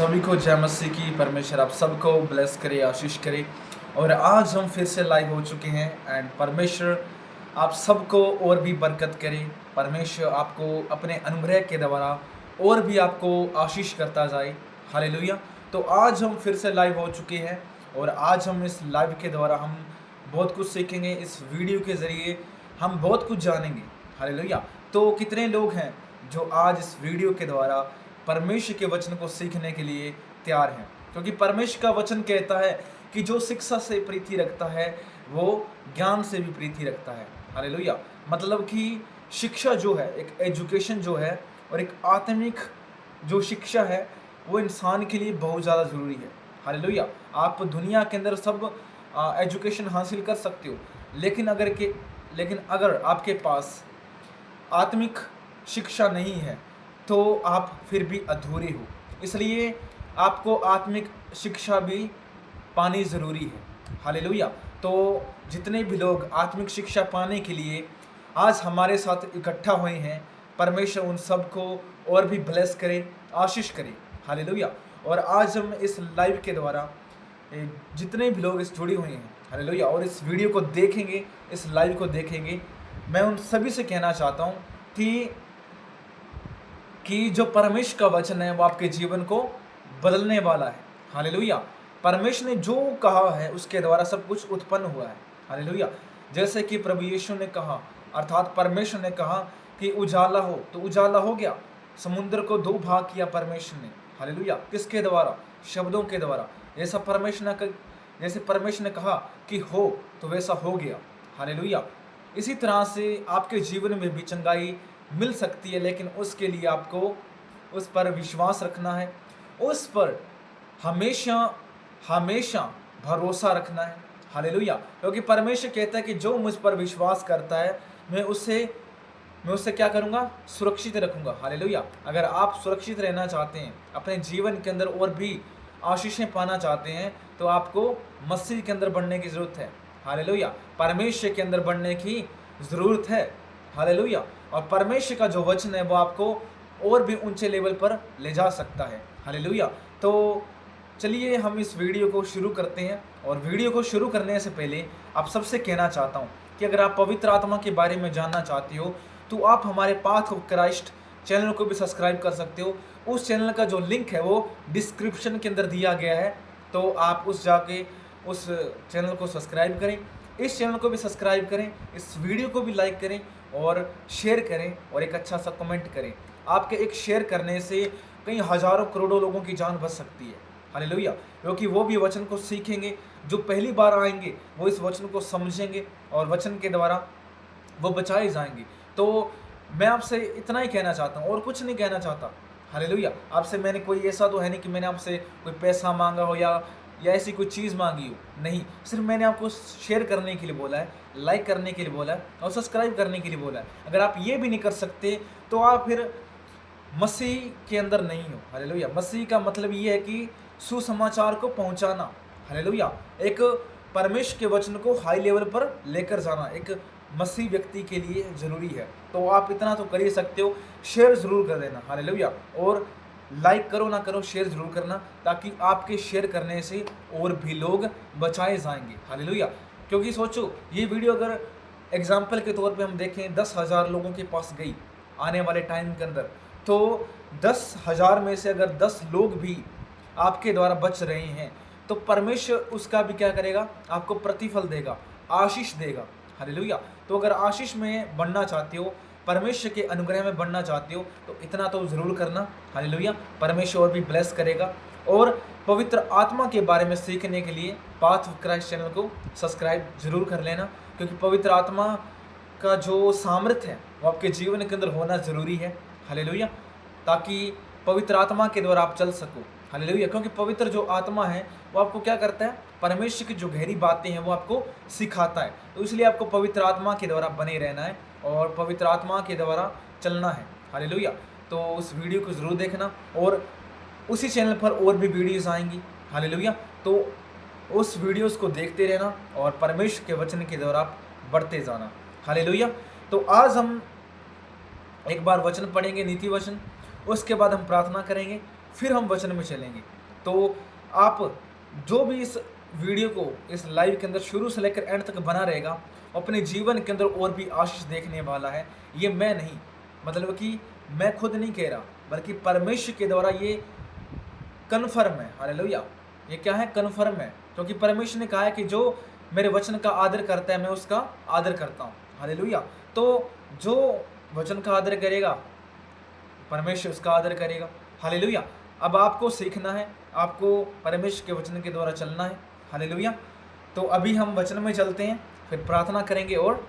सभी को जय मसीह की। परमेश्वर आप सबको ब्लेस करे, आशीष करे। और आज हम फिर से लाइव हो चुके हैं एंड परमेश्वर आप सबको और भी बरकत करे। परमेश्वर आपको अपने अनुग्रह के द्वारा और भी आपको आशीष करता जाए। हालेलुया। तो आज हम फिर से लाइव हो चुके हैं और आज हम इस लाइव के द्वारा हम बहुत कुछ सीखेंगे। इस वीडियो के ज़रिए हम बहुत कुछ जानेंगे। हालेलुया। तो कितने लोग हैं जो आज इस वीडियो के द्वारा परमेश्वर के वचन को सीखने के लिए तैयार हैं? क्योंकि परमेश्वर का वचन कहता है कि जो शिक्षा से प्रीति रखता है वो ज्ञान से भी प्रीति रखता है। हालेलुया। मतलब कि शिक्षा जो है, एक एजुकेशन जो है और एक आत्मिक जो शिक्षा है वो इंसान के लिए बहुत ज़्यादा ज़रूरी है। हालेलुया। आप दुनिया के अंदर सब एजुकेशन हासिल कर सकते हो, लेकिन अगर आपके पास आत्मिक शिक्षा नहीं है तो आप फिर भी अधूरे हो। इसलिए आपको आत्मिक शिक्षा भी पानी ज़रूरी है। हालेलुया। तो जितने भी लोग आत्मिक शिक्षा पाने के लिए आज हमारे साथ इकट्ठा हुए हैं, परमेश्वर उन सबको और भी ब्लेस करे, आशीष करे। हालेलुया। और आज हम इस लाइव के द्वारा जितने भी लोग इस जुड़े हुए हैं, हालेलुया, और इस वीडियो को देखेंगे, इस लाइव को देखेंगे, मैं उन सभी से कहना चाहता हूँ कि जो परमेश्वर का वचन है वो आपके जीवन को बदलने वाला है। हालेलुया। परमेश्वर ने जो कहा है उसके द्वारा सब कुछ उत्पन्न हुआ है। हालेलुया। जैसे कि प्रभु यीशु ने कहा, अर्थात परमेश्वर ने कहा कि उजाला हो तो उजाला हो गया। समुद्र को दो भाग किया परमेश्वर ने। हालेलुया। किसके द्वारा? शब्दों के द्वारा। जैसे परमेश्वर ने कहा कि हो तो वैसा हो गया। हालेलुया। इसी तरह से आपके जीवन में भी चंगाई मिल सकती है, लेकिन उसके लिए आपको उस पर विश्वास रखना है, उस पर हमेशा हमेशा भरोसा रखना है। हालेलुया। क्योंकि परमेश्वर कहता है कि जो मुझ पर विश्वास करता है मैं उससे क्या करूँगा? सुरक्षित रखूँगा। हालेलुया। अगर आप सुरक्षित रहना चाहते हैं, अपने जीवन के अंदर और भी आशीषें पाना चाहते हैं, तो आपको मसीह के अंदर बढ़ने की ज़रूरत है। हालेलुया। परमेश्वर के अंदर बढ़ने की ज़रूरत है। हालेलुया। और परमेश्वर का जो वचन है वो आपको और भी ऊंचे लेवल पर ले जा सकता है। हालेलुया। तो चलिए हम इस वीडियो को शुरू करते हैं। और वीडियो को शुरू करने से पहले आप सबसे कहना चाहता हूँ कि अगर आप पवित्र आत्मा के बारे में जानना चाहते हो तो आप हमारे पाथ ऑफ क्राइस्ट चैनल को भी सब्सक्राइब कर सकते हो। उस चैनल का जो लिंक है वो डिस्क्रिप्शन के अंदर दिया गया है, तो आप उस चैनल को सब्सक्राइब करें, इस चैनल को भी सब्सक्राइब करें, इस वीडियो को भी लाइक करें और शेयर करें और एक अच्छा सा कमेंट करें। आपके एक शेयर करने से कई हज़ारों करोड़ों लोगों की जान बच सकती है। हालेलुया। क्योंकि वो भी वचन को सीखेंगे, जो पहली बार आएंगे वो इस वचन को समझेंगे और वचन के द्वारा वो बचाए जाएंगे। तो मैं आपसे इतना ही कहना चाहता हूँ और कुछ नहीं कहना चाहता। हालेलुया। आपसे मैंने कोई ऐसा तो है नहीं कि मैंने आपसे कोई पैसा मांगा हो या ऐसी कोई चीज़ मांगी हो। नहीं, सिर्फ मैंने आपको शेयर करने के लिए बोला है, लाइक करने के लिए बोला है और सब्सक्राइब करने के लिए बोला है। अगर आप ये भी नहीं कर सकते तो आप फिर मसीह के अंदर नहीं हो। हालेलुया। मसीह का मतलब ये है कि सुसमाचार को पहुंचाना। हालेलुया। एक परमेश्वर के वचन को हाई लेवल पर लेकर जाना एक मसीह व्यक्ति के लिए ज़रूरी है। तो आप इतना तो कर ही सकते हो, शेयर ज़रूर कर देना। हालेलुया। और लाइक करो ना करो, शेयर ज़रूर करना, ताकि आपके शेयर करने से और भी लोग बचाए जाएंगे। हालेलुया। क्योंकि सोचो, ये वीडियो अगर एग्जाम्पल के तौर पे हम देखें 10,000 लोगों के पास गई आने वाले टाइम के अंदर, तो 10,000 में से अगर 10 लोग भी आपके द्वारा बच रहे हैं तो परमेश्वर उसका भी क्या करेगा? आपको प्रतिफल देगा, आशीष देगा। हालेलुया। तो अगर आशीष में बढ़ना चाहते हो, परमेश्वर के अनुग्रह में बढ़ना चाहते हो, तो इतना तो ज़रूर करना। हालेलुया। परमेश्वर और भी ब्लेस करेगा। और पवित्र आत्मा के बारे में सीखने के लिए पाथ ऑफ क्राइस्ट चैनल को सब्सक्राइब जरूर कर लेना, क्योंकि पवित्र आत्मा का जो सामर्थ्य है वो आपके जीवन के अंदर होना ज़रूरी है। हालेलुया। ताकि पवित्र आत्मा के द्वारा आप चल सको। हालेलुया। क्योंकि पवित्र जो आत्मा है वो आपको क्या करता है? परमेश्वर की जो गहरी बातें हैं वो आपको सिखाता है। तो इसलिए आपको पवित्र आत्मा के द्वारा बने रहना है और पवित्र आत्मा के द्वारा चलना है। हालेलुया। तो उस वीडियो को ज़रूर देखना और उसी चैनल पर और भी वीडियोज़ आएंगी। हालेलुया। तो उस वीडियोज़ को देखते रहना और परमेश्वर के वचन के द्वारा आप बढ़ते जाना। हालेलुया। तो आज हम एक बार वचन पढ़ेंगे, नीति वचन, उसके बाद हम प्रार्थना करेंगे फिर हम वचन में चलेंगे। तो आप जो भी इस वीडियो को, इस लाइव के अंदर शुरू से लेकर एंड तक बना रहेगा, अपने जीवन के अंदर और भी आशीष देखने वाला है। ये मैं नहीं, मतलब कि मैं खुद नहीं कह रहा, बल्कि परमेश्वर के द्वारा ये कन्फर्म है। हालेलुया। ये क्या है? कन्फर्म है, क्योंकि परमेश्वर ने कहा है कि जो मेरे वचन का आदर करता है मैं उसका आदर करता हूँ। हालेलुया। तो जो वचन का आदर करेगा परमेश्वर उसका आदर करेगा। हालेलुया। अब आपको सीखना है, आपको परमेश्वर के वचन के द्वारा चलना है। हालेलुया। तो अभी हम वचन में चलते हैं, फिर प्रार्थना करेंगे और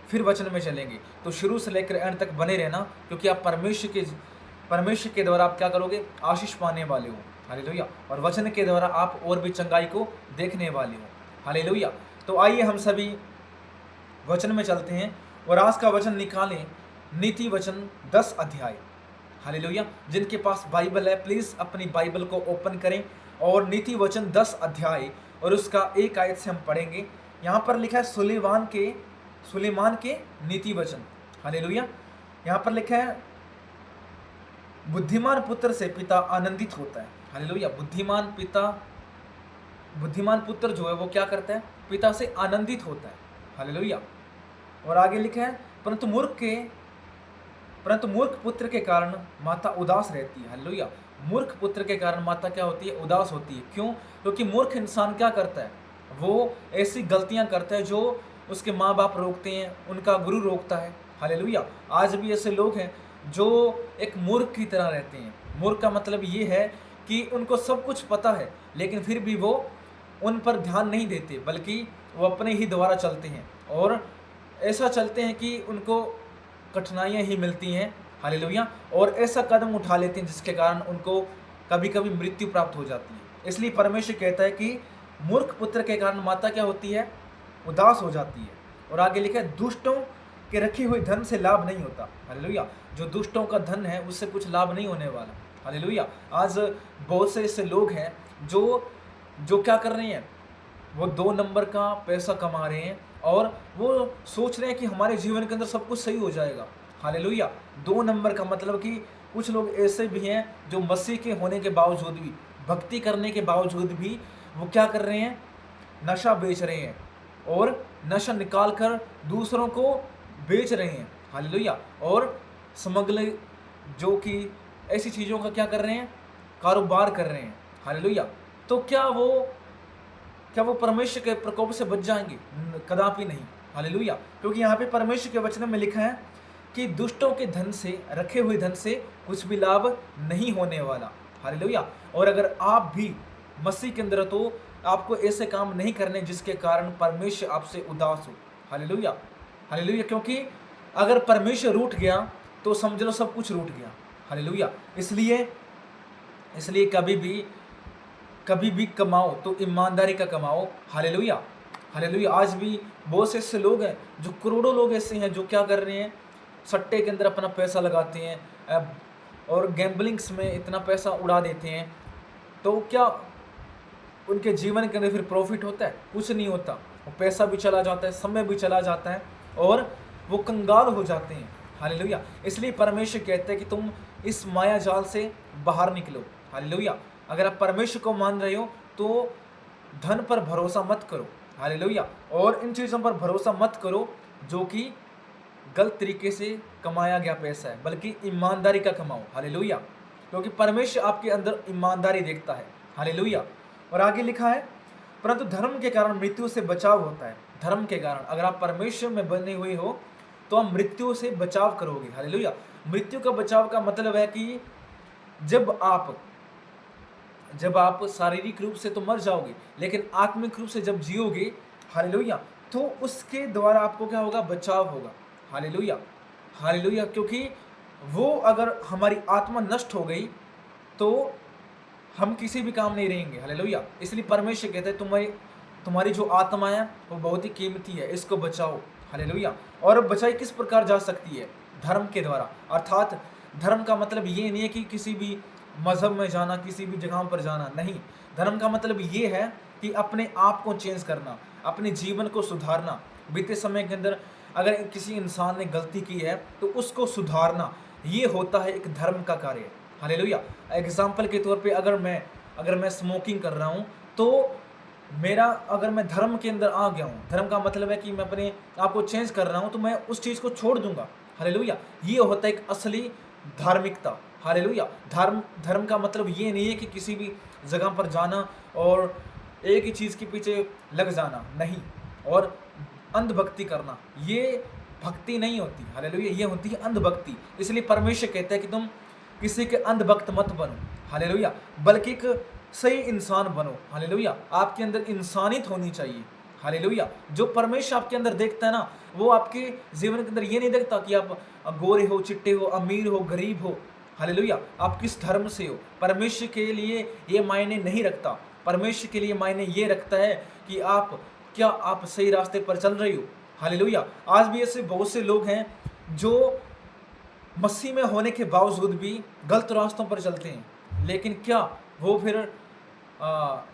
फिर वचन में चलेंगे। तो शुरू से लेकर एंड तक बने रहना, क्योंकि आप परमेश्वर के द्वारा आप क्या करोगे? आशीष पाने वाले हो। हालेलुया। और वचन के द्वारा आप और भी चंगाई को देखने वाले हो। हालेलुया। तो आइए हम सभी वचन में चलते हैं और आज का वचन निकालें, नीति वचन 10 अध्याय। हालेलुया। जिनके पास बाइबल है प्लीज अपनी बाइबल को ओपन करें और नीति वचन 10 अध्याय और उसका 1 आयत से हम पढ़ेंगे। यहाँ पर लिखा है सुलेमान के नीति वचन। हालेलुया। यहाँ पर लिखा है बुद्धिमान पुत्र से पिता आनंदित होता है। हालेलुया। बुद्धिमान पुत्र जो है वो क्या करता है? पिता से आनंदित होता है। हालेलुया। और आगे लिखा है परंतु मूर्ख पुत्र के कारण माता उदास रहती है। हालेलुया। मूर्ख पुत्र के कारण माता क्या होती है? उदास होती है। क्यों? क्योंकि मूर्ख इंसान क्या करता है? वो ऐसी गलतियां करता है जो उसके माँ बाप रोकते हैं, उनका गुरु रोकता है। हालेलुया। आज भी ऐसे लोग हैं जो एक मूर्ख की तरह रहते हैं। मूर्ख का मतलब ये है कि उनको सब कुछ पता है, लेकिन फिर भी वो उन पर ध्यान नहीं देते, बल्कि वो अपने ही द्वारा चलते हैं और ऐसा चलते हैं कि उनको कठिनाइयाँ ही मिलती हैं। हालेलुया। और ऐसा कदम उठा लेते हैं जिसके कारण उनको कभी कभी मृत्यु प्राप्त हो जाती है। इसलिए परमेश्वर कहता है कि मूर्ख पुत्र के कारण माता क्या होती है? उदास हो जाती है। और आगे लिखा है दुष्टों के रखी हुई धन से लाभ नहीं होता। हालेलुया। जो दुष्टों का धन है उससे कुछ लाभ नहीं होने वाला। हालेलुया। आज बहुत से ऐसे लोग हैं जो क्या कर रहे हैं? वो 2 नंबर का पैसा कमा रहे हैं और वो सोच रहे हैं कि हमारे जीवन के अंदर सब कुछ सही हो जाएगा। हालेलुया। 2 नंबर का मतलब कि कुछ लोग ऐसे भी हैं जो मसीह के होने के बावजूद भी, भक्ति करने के बावजूद भी वो क्या कर रहे हैं? नशा बेच रहे हैं और नशा निकाल कर दूसरों को बेच रहे हैं। हालेलुया। और स्मगलिंग, जो कि ऐसी चीज़ों का क्या कर रहे हैं? कारोबार कर रहे हैं। हालेलुया। तो क्या वो परमेश्वर के प्रकोप से बच जाएंगे? कदापि नहीं। हालेलुया। क्योंकि यहाँ पे परमेश्वर के वचन में लिखा है कि दुष्टों के धन से, रखे हुए धन से कुछ भी लाभ नहीं होने वाला। हालेलुया। और अगर आप भी मसीह के अंदर तो आपको ऐसे काम नहीं करने जिसके कारण परमेश्वर आपसे उदास हो। हालेलुया। हालेलुया। क्योंकि अगर परमेश्वर रूठ गया तो समझ लो सब कुछ रूठ गया। हालेलुया। इसलिए कभी भी कमाओ तो ईमानदारी का कमाओ। हालेलुया। हालेलुया। आज भी बहुत से ऐसे लोग हैं, जो करोड़ों लोग ऐसे हैं जो क्या कर रहे हैं? सट्टे के अंदर अपना पैसा लगाते हैं और गैम्बलिंग्स में इतना पैसा उड़ा देते हैं। तो क्या उनके जीवन के अंदर फिर प्रॉफिट होता है? कुछ नहीं होता। वो पैसा भी चला जाता है, समय भी चला जाता है और वो कंगाल हो जाते हैं। हालेलुया। इसलिए परमेश्वर कहते हैं कि तुम इस माया जाल से बाहर निकलो। हालेलुया। अगर आप परमेश्वर को मान रहे हो तो धन पर भरोसा मत करो। हालेलुया। और इन चीज़ों पर भरोसा मत करो जो कि गलत तरीके से कमाया गया पैसा है, बल्कि ईमानदारी का कमाओ। हालेलुया। क्योंकि परमेश्वर आपके अंदर ईमानदारी देखता है। हालेलुया। और आगे लिखा है परंतु धर्म के कारण मृत्यु से बचाव होता है। धर्म के कारण, अगर आप परमेश्वर में बने हुए हो तो आप मृत्यु से बचाव करोगे। हालेलुया। मृत्यु का बचाव का मतलब है कि जब आप शारीरिक रूप से तो मर जाओगे, लेकिन आत्मिक रूप से जब जियोगे, हालेलुया, तो उसके द्वारा आपको क्या होगा? बचाव होगा। हालेलुया। हालेलुया। क्योंकि वो अगर हमारी आत्मा नष्ट हो गई तो हम किसी भी काम नहीं रहेंगे। हालेलुया। इसलिए परमेश्वर कहते हैं तुम्हारी जो आत्मा है वो बहुत ही कीमती है, इसको बचाओ। हालेलुया। और बचाई किस प्रकार जा सकती है? धर्म के द्वारा। अर्थात धर्म का मतलब ये नहीं है कि किसी भी मजहब में जाना, किसी भी जगह पर जाना, नहीं। धर्म का मतलब ये है कि अपने आप को चेंज करना, अपने जीवन को सुधारना। बीते समय के अंदर अगर किसी इंसान ने गलती की है तो उसको सुधारना, ये होता है एक धर्म का कार्य। हालेलुया। एग्जाम्पल के तौर पे अगर मैं स्मोकिंग कर रहा हूँ, तो अगर मैं धर्म के अंदर आ गया हूँ, धर्म का मतलब है कि मैं अपने आप को चेंज कर रहा हूँ, तो मैं उस चीज़ को छोड़ दूंगा। हालेलुया। ये होता है एक असली धार्मिकता। हालेलुया। धर्म का मतलब ये नहीं है कि किसी भी जगह पर जाना और एक ही चीज़ के पीछे लग जाना, नहीं, और अंधभक्ति करना, ये भक्ति नहीं होती। हालेलुया। ये होती है अंधभक्ति। इसलिए परमेश्वर कहता है कि तुम किसी के अंधभक्त मत बनो। हालेलुया। बल्कि एक सही इंसान बनो। हालेलुया। आपके अंदर इंसानियत होनी चाहिए। हालेलुया। जो परमेश्वर आपके अंदर देखता है ना, वो आपके जीवन के अंदर ये नहीं देखता कि आप गोरे हो, चिट्टे हो, अमीर हो, गरीब हो। हालेलुया। आप किस धर्म से हो, परमेश्वर के लिए ये मायने नहीं रखता। परमेश्वर के लिए मायने ये रखता है कि क्या आप सही रास्ते पर चल रही हो। हालेलुया। आज भी ऐसे बहुत से लोग हैं जो मसीह में होने के बावजूद भी गलत रास्तों पर चलते हैं, लेकिन क्या वो फिर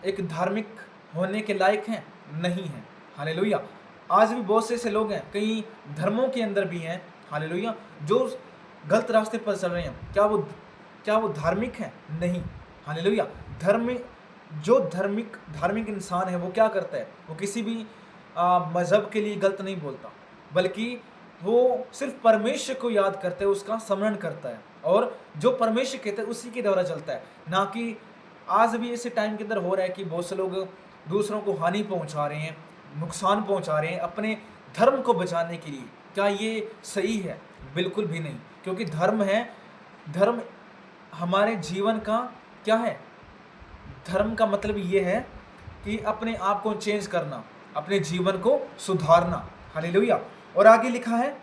एक धार्मिक होने के लायक हैं? नहीं है। हालेलुया। आज भी बहुत से ऐसे लोग हैं, कई धर्मों के अंदर भी हैं, हालेलुया, जो गलत रास्ते पर चल रहे हैं। क्या वो धार्मिक हैं? नहीं। हालेलुया। धार्मिक इंसान है, वो क्या करता है? वो किसी भी मजहब के लिए गलत नहीं बोलता, बल्कि वो सिर्फ परमेश्वर को याद करते है, उसका स्मरण करता है, और जो परमेश्वर कहते हैं उसी के द्वारा चलता है। ना कि आज भी ऐसे टाइम के अंदर हो रहा है कि बहुत से लोग दूसरों को हानि पहुंचा रहे हैं, नुकसान पहुंचा रहे हैं अपने धर्म को बचाने के लिए। क्या ये सही है? बिल्कुल भी नहीं। क्योंकि धर्म हमारे जीवन का क्या है? धर्म का मतलब ये है कि अपने आप को चेंज करना, अपने जीवन को सुधारना। हालेलुया। और आगे लिखा है,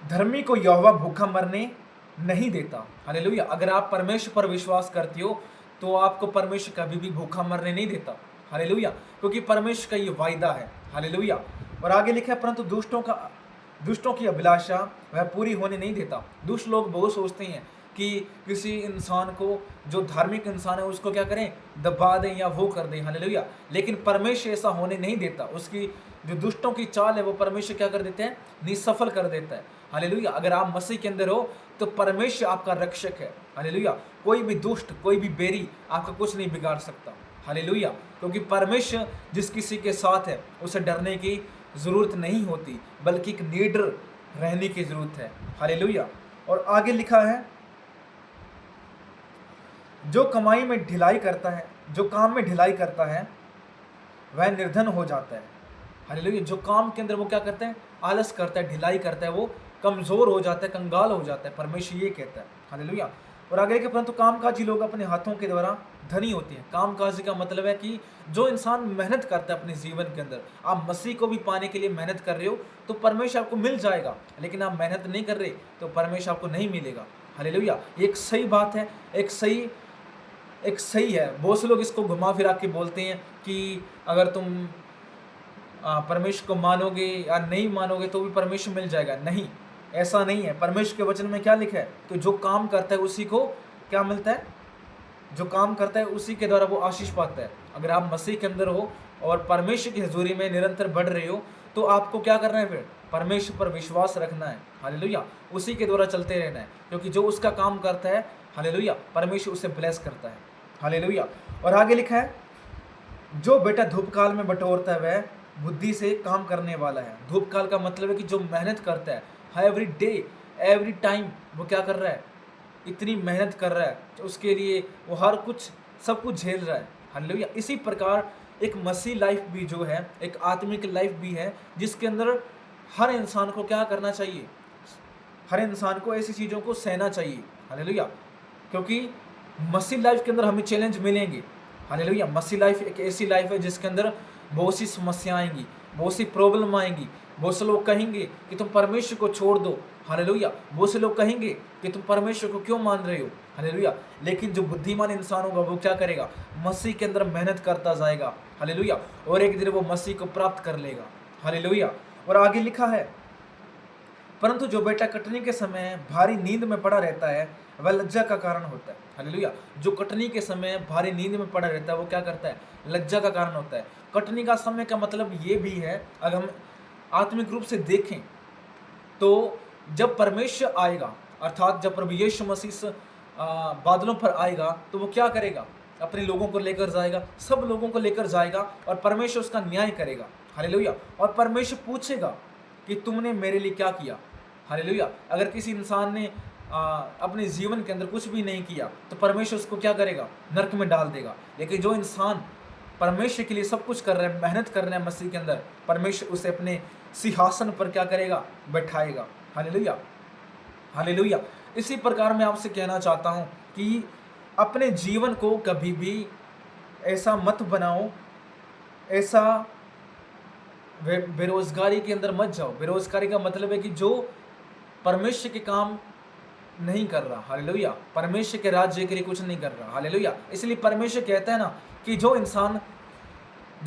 धर्मी को यहोवा भूखा मरने नहीं देता। हालेलुया। अगर आप परमेश्वर पर विश्वास करते हो तो आपको परमेश्वर कभी भी भूखा मरने नहीं देता। हालेलुया। क्योंकि परमेश्वर का ये वायदा है। हालेलुया। और आगे लिखा है, परंतु दुष्टों की अभिलाषा वह पूरी होने नहीं देता। दुष्ट लोग बहुत सोचते हैं कि किसी इंसान को, जो धार्मिक इंसान है, उसको क्या करें? दबा दें या वो कर दें। हालेलुया। लेकिन परमेश्वर ऐसा होने नहीं देता। उसकी जो दुष्टों की चाल है वो परमेश्वर क्या कर देते हैं? निसफल कर देता है। हालेलुया। अगर आप मसीह के अंदर हो तो परमेश्वर आपका रक्षक है। हालेलुया। कोई भी दुष्ट, कोई भी बेरी आपका कुछ नहीं बिगाड़ सकता। हालेलुया। क्योंकि परमेश्वर जिस किसी के साथ है उसे डरने की जरूरत नहीं होती, बल्कि एक निडर रहने की जरूरत है। हालेलुया। और आगे लिखा है, जो कमाई में ढिलाई करता है, जो काम में ढिलाई करता है, वह निर्धन हो जाता है। हालेलुया। जो काम के अंदर वो क्या करता है? आलस करता है, ढिलाई करता है, वो कमजोर हो जाता है, कंगाल हो जाता है। परमेश्वर ये कहता है। हालेलुया। और आगे के, परंतु कामकाजी लोग अपने हाथों के द्वारा धनी होते हैं। कामकाजी का मतलब है कि जो इंसान मेहनत करता है अपने जीवन के अंदर। आप मसीह को भी पाने के लिए मेहनत कर रहे हो तो परमेश्वर आपको मिल जाएगा, लेकिन आप मेहनत नहीं कर रहे तो परमेश्वर आपको नहीं मिलेगा। हालेलुया। एक सही बात है, एक सही है। बहुत से लोग इसको घुमा फिरा के बोलते हैं कि अगर तुम परमेश्वर को मानोगे या नहीं मानोगे तो भी परमेश्वर मिल जाएगा। नहीं, ऐसा नहीं है। परमेश्वर के वचन में क्या लिखा है? तो जो काम करता है उसी को क्या मिलता है? जो काम करता है उसी के द्वारा वो आशीष पाता है। अगर आप मसीह के अंदर हो और परमेश्वर की हजूरी में निरंतर बढ़ रहे हो तो आपको क्या करना है? फिर परमेश्वर पर विश्वास रखना है। हालेलुया। उसी के द्वारा चलते रहना है, क्योंकि जो उसका काम करता है, हालेलुया, परमेश्वर उसे ब्लेस करता है। हालेलुया। और आगे लिखा है, जो बेटा धूप काल में बटोरता है वह बुद्धि से काम करने वाला है। धूप काल का मतलब है कि जो मेहनत करता है, एवरी डे एवरी टाइम वो क्या कर रहा है? इतनी मेहनत कर रहा है, तो उसके लिए वो सब कुछ झेल रहा है। हालेलुया। इसी प्रकार एक मसीह लाइफ भी जो है, एक आत्मिक लाइफ भी है, जिसके अंदर हर इंसान को क्या करना चाहिए? हर इंसान को ऐसी चीज़ों को सहना चाहिए। हालेलुया। क्योंकि मसीह लाइफ के अंदर हमें चैलेंज मिलेंगे। हालेलुया। मसीह लाइफ एक ऐसी लाइफ है जिसके अंदर बहुत सी समस्याएं आएंगी, बहुत सी प्रॉब्लम आएंगी। बहुत से लोग कहेंगे कि तुम परमेश्वर को छोड़ दो। हालेलुया। बहुत से लोग कहेंगे कि तुम परमेश्वर को क्यों मान रहे हो। हालेलुया। लेकिन जो बुद्धिमान इंसान होगा वो क्या करेगा? मसीह के अंदर मेहनत करता जाएगा। हालेलुया। और एक दिन वो मसीह को प्राप्त कर लेगा। हालेलुया। और आगे लिखा है, परंतु जो बेटा कटनी के समय भारी नींद में पड़ा रहता है वह लज्जा का कारण होता है। हालेलुया। जो कटनी के समय भारी नींद में पड़ा रहता है वो क्या करता है? लज्जा का कारण होता है। कटनी का समय का मतलब ये भी है, अगर हम आत्मिक रूप से देखें तो जब परमेश्वर आएगा, अर्थात जब प्रभु यीशु मसीह बादलों पर आएगा, तो वो क्या करेगा? अपने लोगों को लेकर जाएगा, सब लोगों को लेकर जाएगा और परमेश्वर उसका न्याय करेगा। हालेलुया। और परमेश्वर पूछेगा कि तुमने मेरे लिए क्या किया। हालेलुया। अगर किसी इंसान ने अपने जीवन के अंदर कुछ भी नहीं किया तो परमेश्वर उसको क्या करेगा? नरक में डाल देगा। लेकिन जो इंसान परमेश्वर के लिए सब कुछ कर रहे हैं, मेहनत कर रहे हैं मसीह के अंदर, परमेश्वर उसे अपने सिंहासन पर क्या करेगा? बैठाएगा। Hallelujah, hallelujah. इसी प्रकार मैं आपसे कहना चाहता हूं कि अपने जीवन को कभी भी ऐसा मत बनाओ, ऐसा बेरोजगारी के अंदर मत जाओ। बेरोजगारी का मतलब है कि जो परमेश्वर के काम नहीं कर रहा, हालेलुया, परमेश्वर के राज्य के लिए कुछ नहीं कर रहा। हालेलुया। इसलिए परमेश्वर कहता है ना कि जो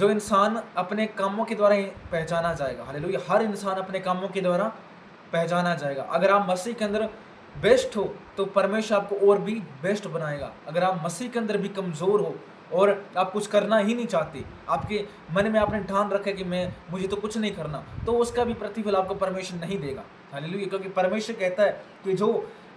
इंसान अपने कामों के द्वारा ही पहचाना जाएगा। हालेलुया। हर इंसान अपने कामों के द्वारा पहचाना जाएगा। अगर आप मसीह के अंदर बेस्ट हो तो परमेश्वर आपको और भी बेस्ट बनाएगा। अगर आप मसीह के अंदर भी कमज़ोर हो और आप कुछ करना ही नहीं चाहते, आपके मन में आपने ठान रखा है कि मुझे तो कुछ नहीं करना, तो उसका भी प्रतिफल आपको परमेश्वर नहीं देगा। हालेलुया। क्योंकि परमेश्वर कहता है कि जो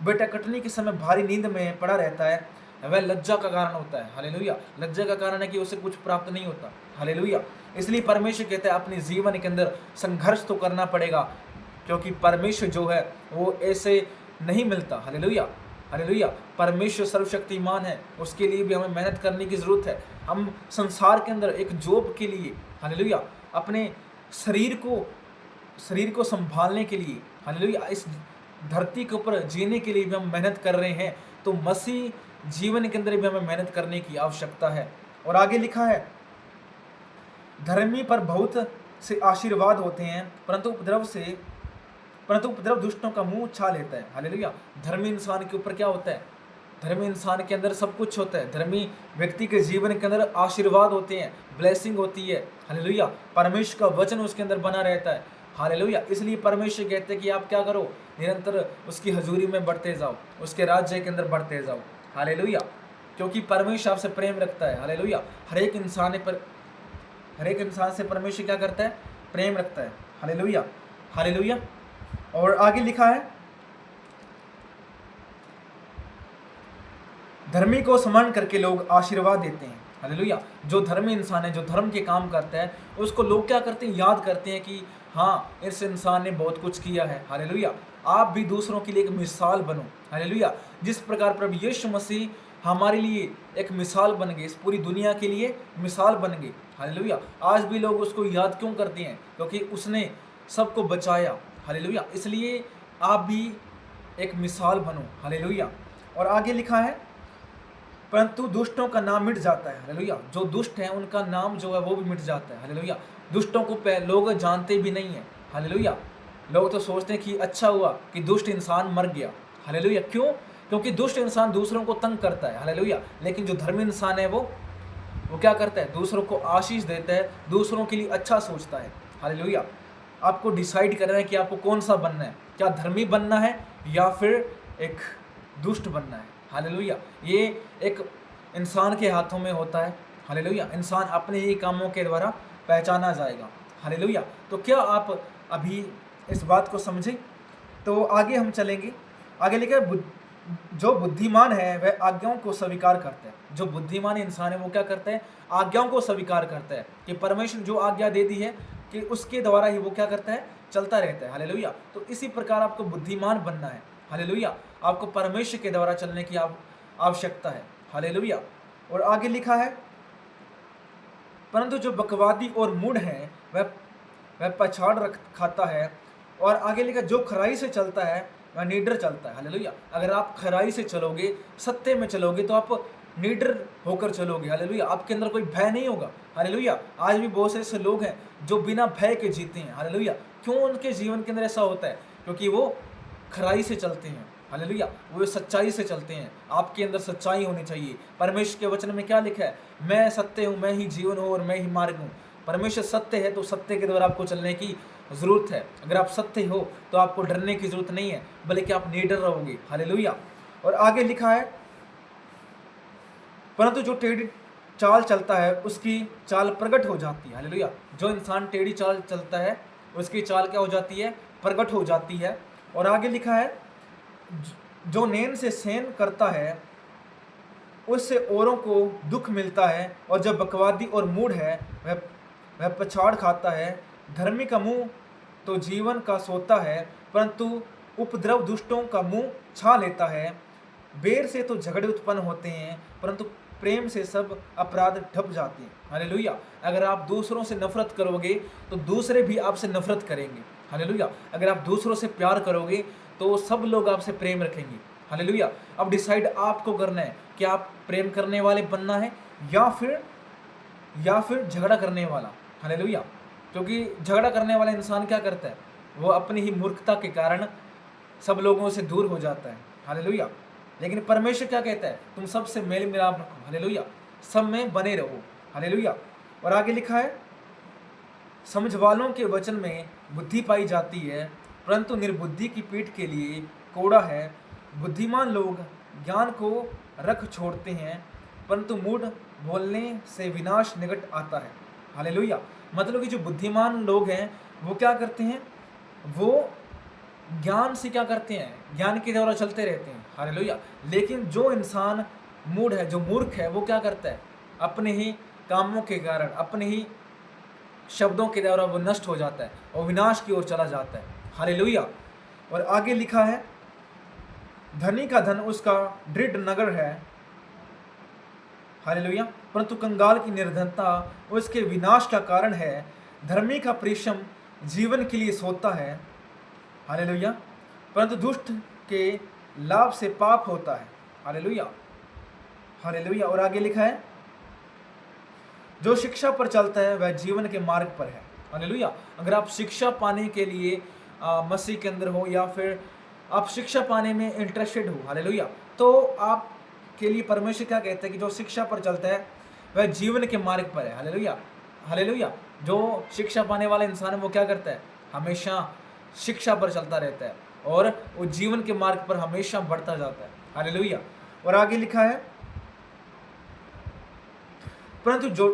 बेटा कटनी के समय भारी नींद में पड़ा रहता है वह लज्जा का कारण होता है। हालेलुया। लज्जा का कारण है कि उसे कुछ प्राप्त नहीं होता। हालेलुया। इसलिए परमेश्वर कहता है अपने जीवन के अंदर संघर्ष तो करना पड़ेगा, क्योंकि परमेश्वर जो है वो ऐसे नहीं मिलता। Hallelujah, hallelujah. परमेश्वर सर्वशक्तिमान है, उसके लिए भी हमें मेहनत करने की ज़रूरत है। हम संसार के अंदर एक जॉब के लिए, हालेलुया, अपने शरीर को संभालने के लिए, हालेलुया, इस धरती के ऊपर जीने के लिए भी हम मेहनत कर रहे हैं। तो मसीह जीवन के अंदर भी हमें मेहनत करने की आवश्यकता है। और आगे लिखा है, धर्मी पर बहुत से आशीर्वाद होते हैं, परंतु उपद्रव दुष्टों का मुंह छा लेता है। हालेलुया। धर्मी इंसान के ऊपर क्या होता है? धर्मी इंसान के अंदर सब कुछ होता है। धर्मी व्यक्ति के जीवन के अंदर आशीर्वाद होते हैं, ब्लेसिंग होती है। हालेलुया। परमेश्वर का वचन उसके अंदर बना रहता है। हालेलुया। इसलिए परमेश्वर कहते हैं कि आप क्या करो? निरंतर उसकी हजूरी में बढ़ते जाओ, उसके राज्य के अंदर बढ़ते जाओ। हालेलुया। क्योंकि परमेश्वर आपसे प्रेम रखता है। हालेलुया। हर एक इंसान से परमेश्वर क्या करता है? प्रेम रखता है। Hallelujah, hallelujah. और आगे लिखा है, धर्मी को स्मरण करके लोग आशीर्वाद देते हैं। हालेलुया। जो धर्मी इंसान है, जो धर्म के काम करता है, उसको लोग क्या करते हैं? याद करते हैं कि हाँ, इस इंसान ने बहुत कुछ किया है। हालेलुया। आप भी दूसरों के लिए एक मिसाल बनो। हालेलुया। जिस प्रकार प्रभु यीशु मसीह हमारे लिए एक मिसाल बन गए, इस पूरी दुनिया के लिए मिसाल बन गए। हालेलुया। आज भी लोग उसको याद क्यों करते हैं? क्योंकि उसने सबको बचाया। हालेलुया। इसलिए आप भी एक मिसाल बनो। हालेलुया। और आगे लिखा है, परंतु दुष्टों का नाम मिट जाता है। हालेलुया। जो दुष्ट हैं उनका नाम जो है वो भी मिट जाता है। हालेलुया। दुष्टों को लोग जानते भी नहीं है। हालेलुया। लोग तो सोचते हैं कि अच्छा हुआ कि दुष्ट इंसान मर गया। हालेलुया। क्यों? क्योंकि दुष्ट इंसान दूसरों को तंग करता है। हालेलुया। लेकिन जो धर्मी इंसान है वो क्या करता है? दूसरों को आशीष देता है, दूसरों के लिए अच्छा सोचता है। हालेलुया। आपको डिसाइड करना है कि आपको कौन सा बनना है, क्या धर्मी बनना है या फिर एक दुष्ट बनना है। हालेलुया। ये एक इंसान के हाथों में होता है। हालेलुया। इंसान अपने ही कामों के द्वारा पहचाना जाएगा। हालेलुया। तो क्या आप अभी इस बात को समझे? तो आगे हम चलेंगे। आगे लिखा है, जो बुद्धिमान है वह आज्ञाओं को स्वीकार करता है। जो बुद्धिमान इंसान है वो क्या करता है? आज्ञाओं को स्वीकार करता है कि परमेश्वर जो आज्ञा दे दी है कि उसके द्वारा ही वो क्या करता है? चलता रहता है। हालेलुया। तो इसी प्रकार आपको बुद्धिमान बनना है। हालेलुया। आपको परमेश्वर के द्वारा चलने की आवश्यकता है। हालेलुया। और आगे लिखा है, परंतु जो बकवादी और मूढ़ है वह पछाड़ खाता है। और आगे लिखा, जो खराई से चलता है वह निडर चलता है। हालेलुया। अगर आप खराई से चलोगे, सत्य में चलोगे, तो आप निडर होकर चलोगे। हालेलुया। आपके अंदर कोई भय नहीं होगा। हालेलुया। आज भी बहुत से ऐसे लोग हैं जो बिना भय के जीते हैं। हालेलुया। क्यों उनके जीवन के अंदर ऐसा होता है? क्योंकि वो खराई से चलते हैं। हालेलुया। वो सच्चाई से चलते हैं। आपके अंदर सच्चाई होनी चाहिए। परमेश्वर के वचन में क्या लिखा है? मैं सत्य हूँ, मैं ही जीवन हूँ और मैं ही मार्ग हूँ। परमेश्वर सत्य है, तो सत्य के द्वारा आपको चलने की ज़रूरत है। अगर आप सत्य हो तो आपको डरने की ज़रूरत नहीं है, बल्कि आप निडर रहोगे। हालेलुया। और आगे लिखा है, परंतु जो टेढ़ी चाल चलता है उसकी चाल प्रकट हो जाती है। हालेलुया। जो इंसान टेढ़ी चाल चलता है उसकी चाल क्या हो जाती है? प्रकट हो जाती है। और आगे लिखा है, जो नैन से सहन करता है उससे औरों को दुख मिलता है, और जब बकवादी और मूढ़ है वह पछाड़ खाता है। धर्मी का मुंह तो जीवन का सोता है, परंतु उपद्रव दुष्टों का मुंह छा लेता है। बेर से तो झगड़े उत्पन्न होते हैं, परंतु प्रेम से सब अपराध ढप जाते हैं। हालेलुया। अगर आप दूसरों से नफरत करोगे तो दूसरे भी आपसे नफरत करेंगे। हालेलुया। अगर आप दूसरों से प्यार करोगे तो सब लोग आपसे प्रेम रखेंगे। हालेलुया। अब डिसाइड आपको करना है कि आप प्रेम करने वाले बनना है या फिर झगड़ा करने वाला। हालेलुया। क्योंकि झगड़ा करने वाला इंसान क्या करता है, वो अपनी ही मूर्खता के कारण सब लोगों से दूर हो जाता है। हालेलुया। लेकिन परमेश्वर क्या कहता है, तुम सबसे मेल मिलाप रखो। हालेलुया। सब में बने रहो। हालेलुया। और आगे लिखा है, समझ वालों के वचन में बुद्धि पाई जाती है, परंतु निर्बुद्धि की पीठ के लिए कोड़ा है। बुद्धिमान लोग ज्ञान को रख छोड़ते हैं, परंतु मूढ़ बोलने से विनाश निकट आता है। हालेलुया। मतलब कि जो बुद्धिमान लोग हैं वो क्या करते हैं, वो ज्ञान से क्या करते हैं, ज्ञान के द्वारा चलते रहते हैं। हालेलुया। लेकिन जो इंसान मूढ़ है, जो मूर्ख है, वो क्या करता है, अपने ही कामों के कारण, अपने ही शब्दों के द्वारा वो नष्ट हो जाता है और विनाश की ओर चला जाता है। हालेलुया। और आगे लिखा है, धनी का धन उसका दृढ़ नगर है। हालेलुया। परंतु कंगाल की निर्धनता उसके विनाश का कारण है। धर्मी का परिश्रम जीवन के लिए सोता है। हालेलुया। परंतु दुष्ट के लाभ से पाप होता है। हालेलुया। हालेलुया। और आगे लिखा है, जो शिक्षा पर चलता है वह जीवन के मार्ग पर है। हालेलुया। अगर आप शिक्षा पाने के लिए मसीह के अंदर हो, या फिर आप शिक्षा पाने में इंटरेस्टेड हो, हालेलुया, तो आप के लिए परमेश्वर क्या कहता है कि जो शिक्षा पर चलता है वह जीवन के मार्ग पर है। हालेलुया। हालेलुया। जो शिक्षा पाने वाला इंसान है वो क्या करता है, हमेशा शिक्षा पर चलता रहता है और वो जीवन के मार्ग पर हमेशा बढ़ता जाता है। हालेलुया। और आगे लिखा है, परंतु जो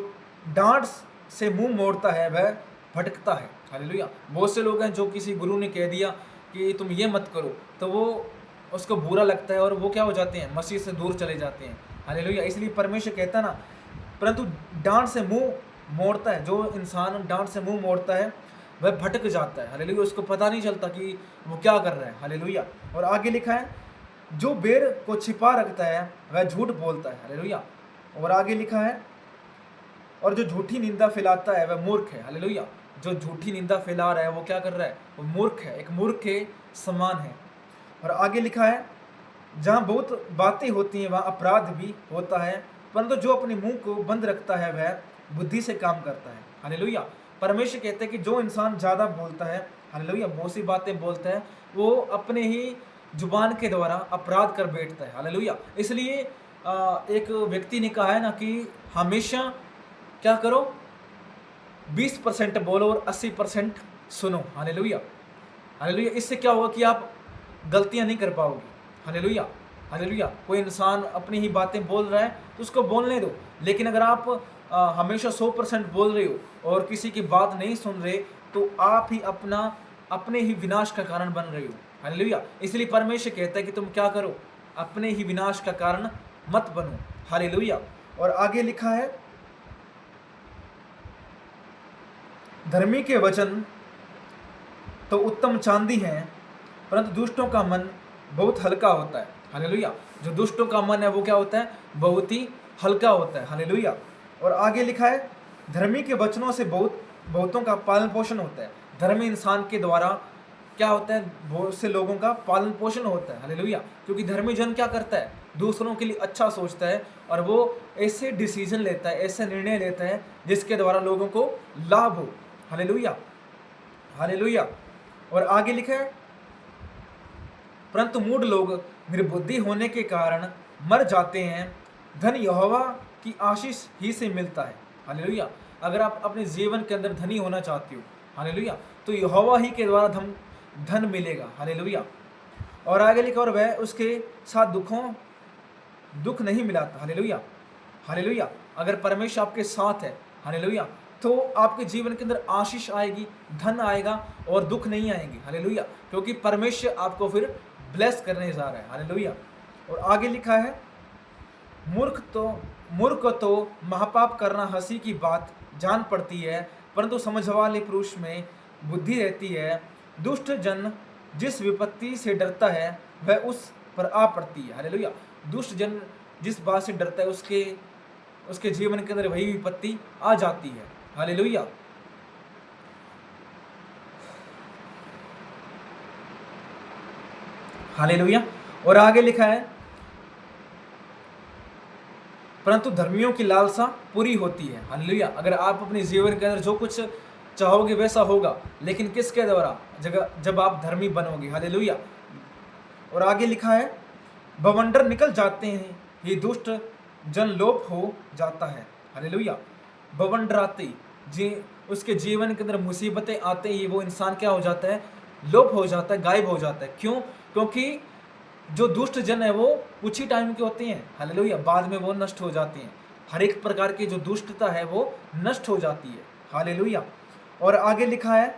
डांट से मुंह मोड़ता है वह भटकता है। हालेलुया। बहुत से लोग हैं जो किसी गुरु ने कह दिया कि तुम ये मत करो, तो वो उसको बुरा लगता है और वो क्या हो जाते हैं, मसीह से दूर चले जाते हैं। हालेलुया। इसलिए परमेश्वर कहता है ना, परंतु डांट से मुंह मोड़ता है, जो इंसान डांट से मुंह मोड़ता है वह भटक जाता है। हालेलुया। उसको पता नहीं चलता कि वो क्या कर रहा है। हालेलुया। और आगे लिखा है, जो बेर को छिपा रखता है वह झूठ बोलता है। हालेलुया। और आगे लिखा है, और जो झूठी निंदा फैलाता है वह मूर्ख है। हालेलुया। जो झूठी निंदा फैला रहा है वो क्या कर रहा है, वो मूर्ख है, एक मूर्ख के समान है। और आगे लिखा है, जहाँ बहुत बातें होती हैं वहाँ अपराध भी होता है, परंतु जो अपने मुंह को बंद रखता है वह बुद्धि से काम करता है। हालेलुया। परमेश्वर कहते हैं कि जो इंसान ज़्यादा बोलता है, हालेलुया, बहुत सी बातें बोलता है, वो अपने ही जुबान के द्वारा अपराध कर बैठता है। हालेलुया। इसलिए एक व्यक्ति ने कहा है ना कि हमेशा क्या करो, 20% बोलो और 80% सुनो। हालेलुया। हालेलुया। इससे क्या होगा कि आप गलतियां नहीं कर पाओगे। हालेलुया। हालेलुया। कोई इंसान अपनी ही बातें बोल रहा है तो उसको बोलने दो, लेकिन अगर आप हमेशा 100% बोल रहे हो और किसी की बात नहीं सुन रहे तो आप ही अपने ही विनाश का कारण बन रहे हो। हालेलुया। इसलिए परमेश्वर कहता है कि तुम क्या करो, अपने ही विनाश का कारण मत बनो। हालेलुया। और आगे लिखा है, धर्मी के वचन तो उत्तम चांदी हैं, परंतु दुष्टों का मन बहुत हल्का होता है। हालेलुया। जो दुष्टों का मन है वो क्या होता है, बहुत ही हल्का होता है। हालेलुया। और आगे लिखा है, धर्मी के वचनों से बहुतों का पालन पोषण होता है। धर्मी इंसान के द्वारा क्या होता है, बहुत से लोगों का पालन पोषण होता है। हालेलुया। क्योंकि धर्मी जन क्या करता है, दूसरों के लिए अच्छा सोचता है और वो ऐसे डिसीजन लेता है, ऐसे निर्णय लेता है जिसके द्वारा लोगों को लाभ हो। हालेलुया। हालेलुया। और आगे लिखा है, परंतु मूढ़ लोग निर्बुद्धि होने के कारण मर जाते हैं। धन यहोवा की आशीष ही से मिलता है। हालेलुया। अगर आप अपने जीवन के अंदर धनी होना चाहते हो, हालेलुया, तो यहोवा ही के द्वारा धन मिलेगा। हालेलुया। और आगे लिखा, और वह उसके साथ दुख नहीं मिलाता। हालेलुया। हालेलुया। अगर परमेश्वर आपके साथ है, हालेलुया, तो आपके जीवन के अंदर आशीष आएगी, धन आएगा और दुख नहीं आएंगे। हालेलुया, क्योंकि परमेश्वर आपको फिर ब्लेस करने जा रहा है। हालेलुया। और आगे लिखा है, मूर्ख तो महापाप करना हंसी की बात जान पड़ती है, परंतु समझ वाले पुरुष में बुद्धि रहती है। दुष्ट जन जिस विपत्ति से डरता है वह उस पर आ पड़ती है। हालेलुया। दुष्ट जन जिस बात से डरता है उसके जीवन के अंदर वही विपत्ति आ जाती है। हालेलुया। हालेलुया। और आगे लिखा है, परंतु धर्मियों की लालसा पूरी होती है। हालेलुया। अगर आप अपने जीवन के अंदर जो कुछ चाहोगे वैसा होगा, लेकिन किसके द्वारा? जब आप धर्मी बनोगे। हालेलुया। और आगे लिखा है, बवंडर निकल जाते हैं, ये दुष्ट जन लोप हो जाता है। हालेलुया। बवंडर आते जी उसके जीवन के अंदर मुसीबतें आते ही वो इंसान क्या हो जाता है? लोप हो जाता है, गायब हो जाता है। क्यों? क्योंकि जो दुष्ट जन है वो कुछ ही टाइम के होते हैं। हालेलुया। बाद में वो नष्ट हो जाते हैं। हर एक प्रकार की जो दुष्टता है वो नष्ट हो जाती है। हालेलुया। और आगे लिखा है,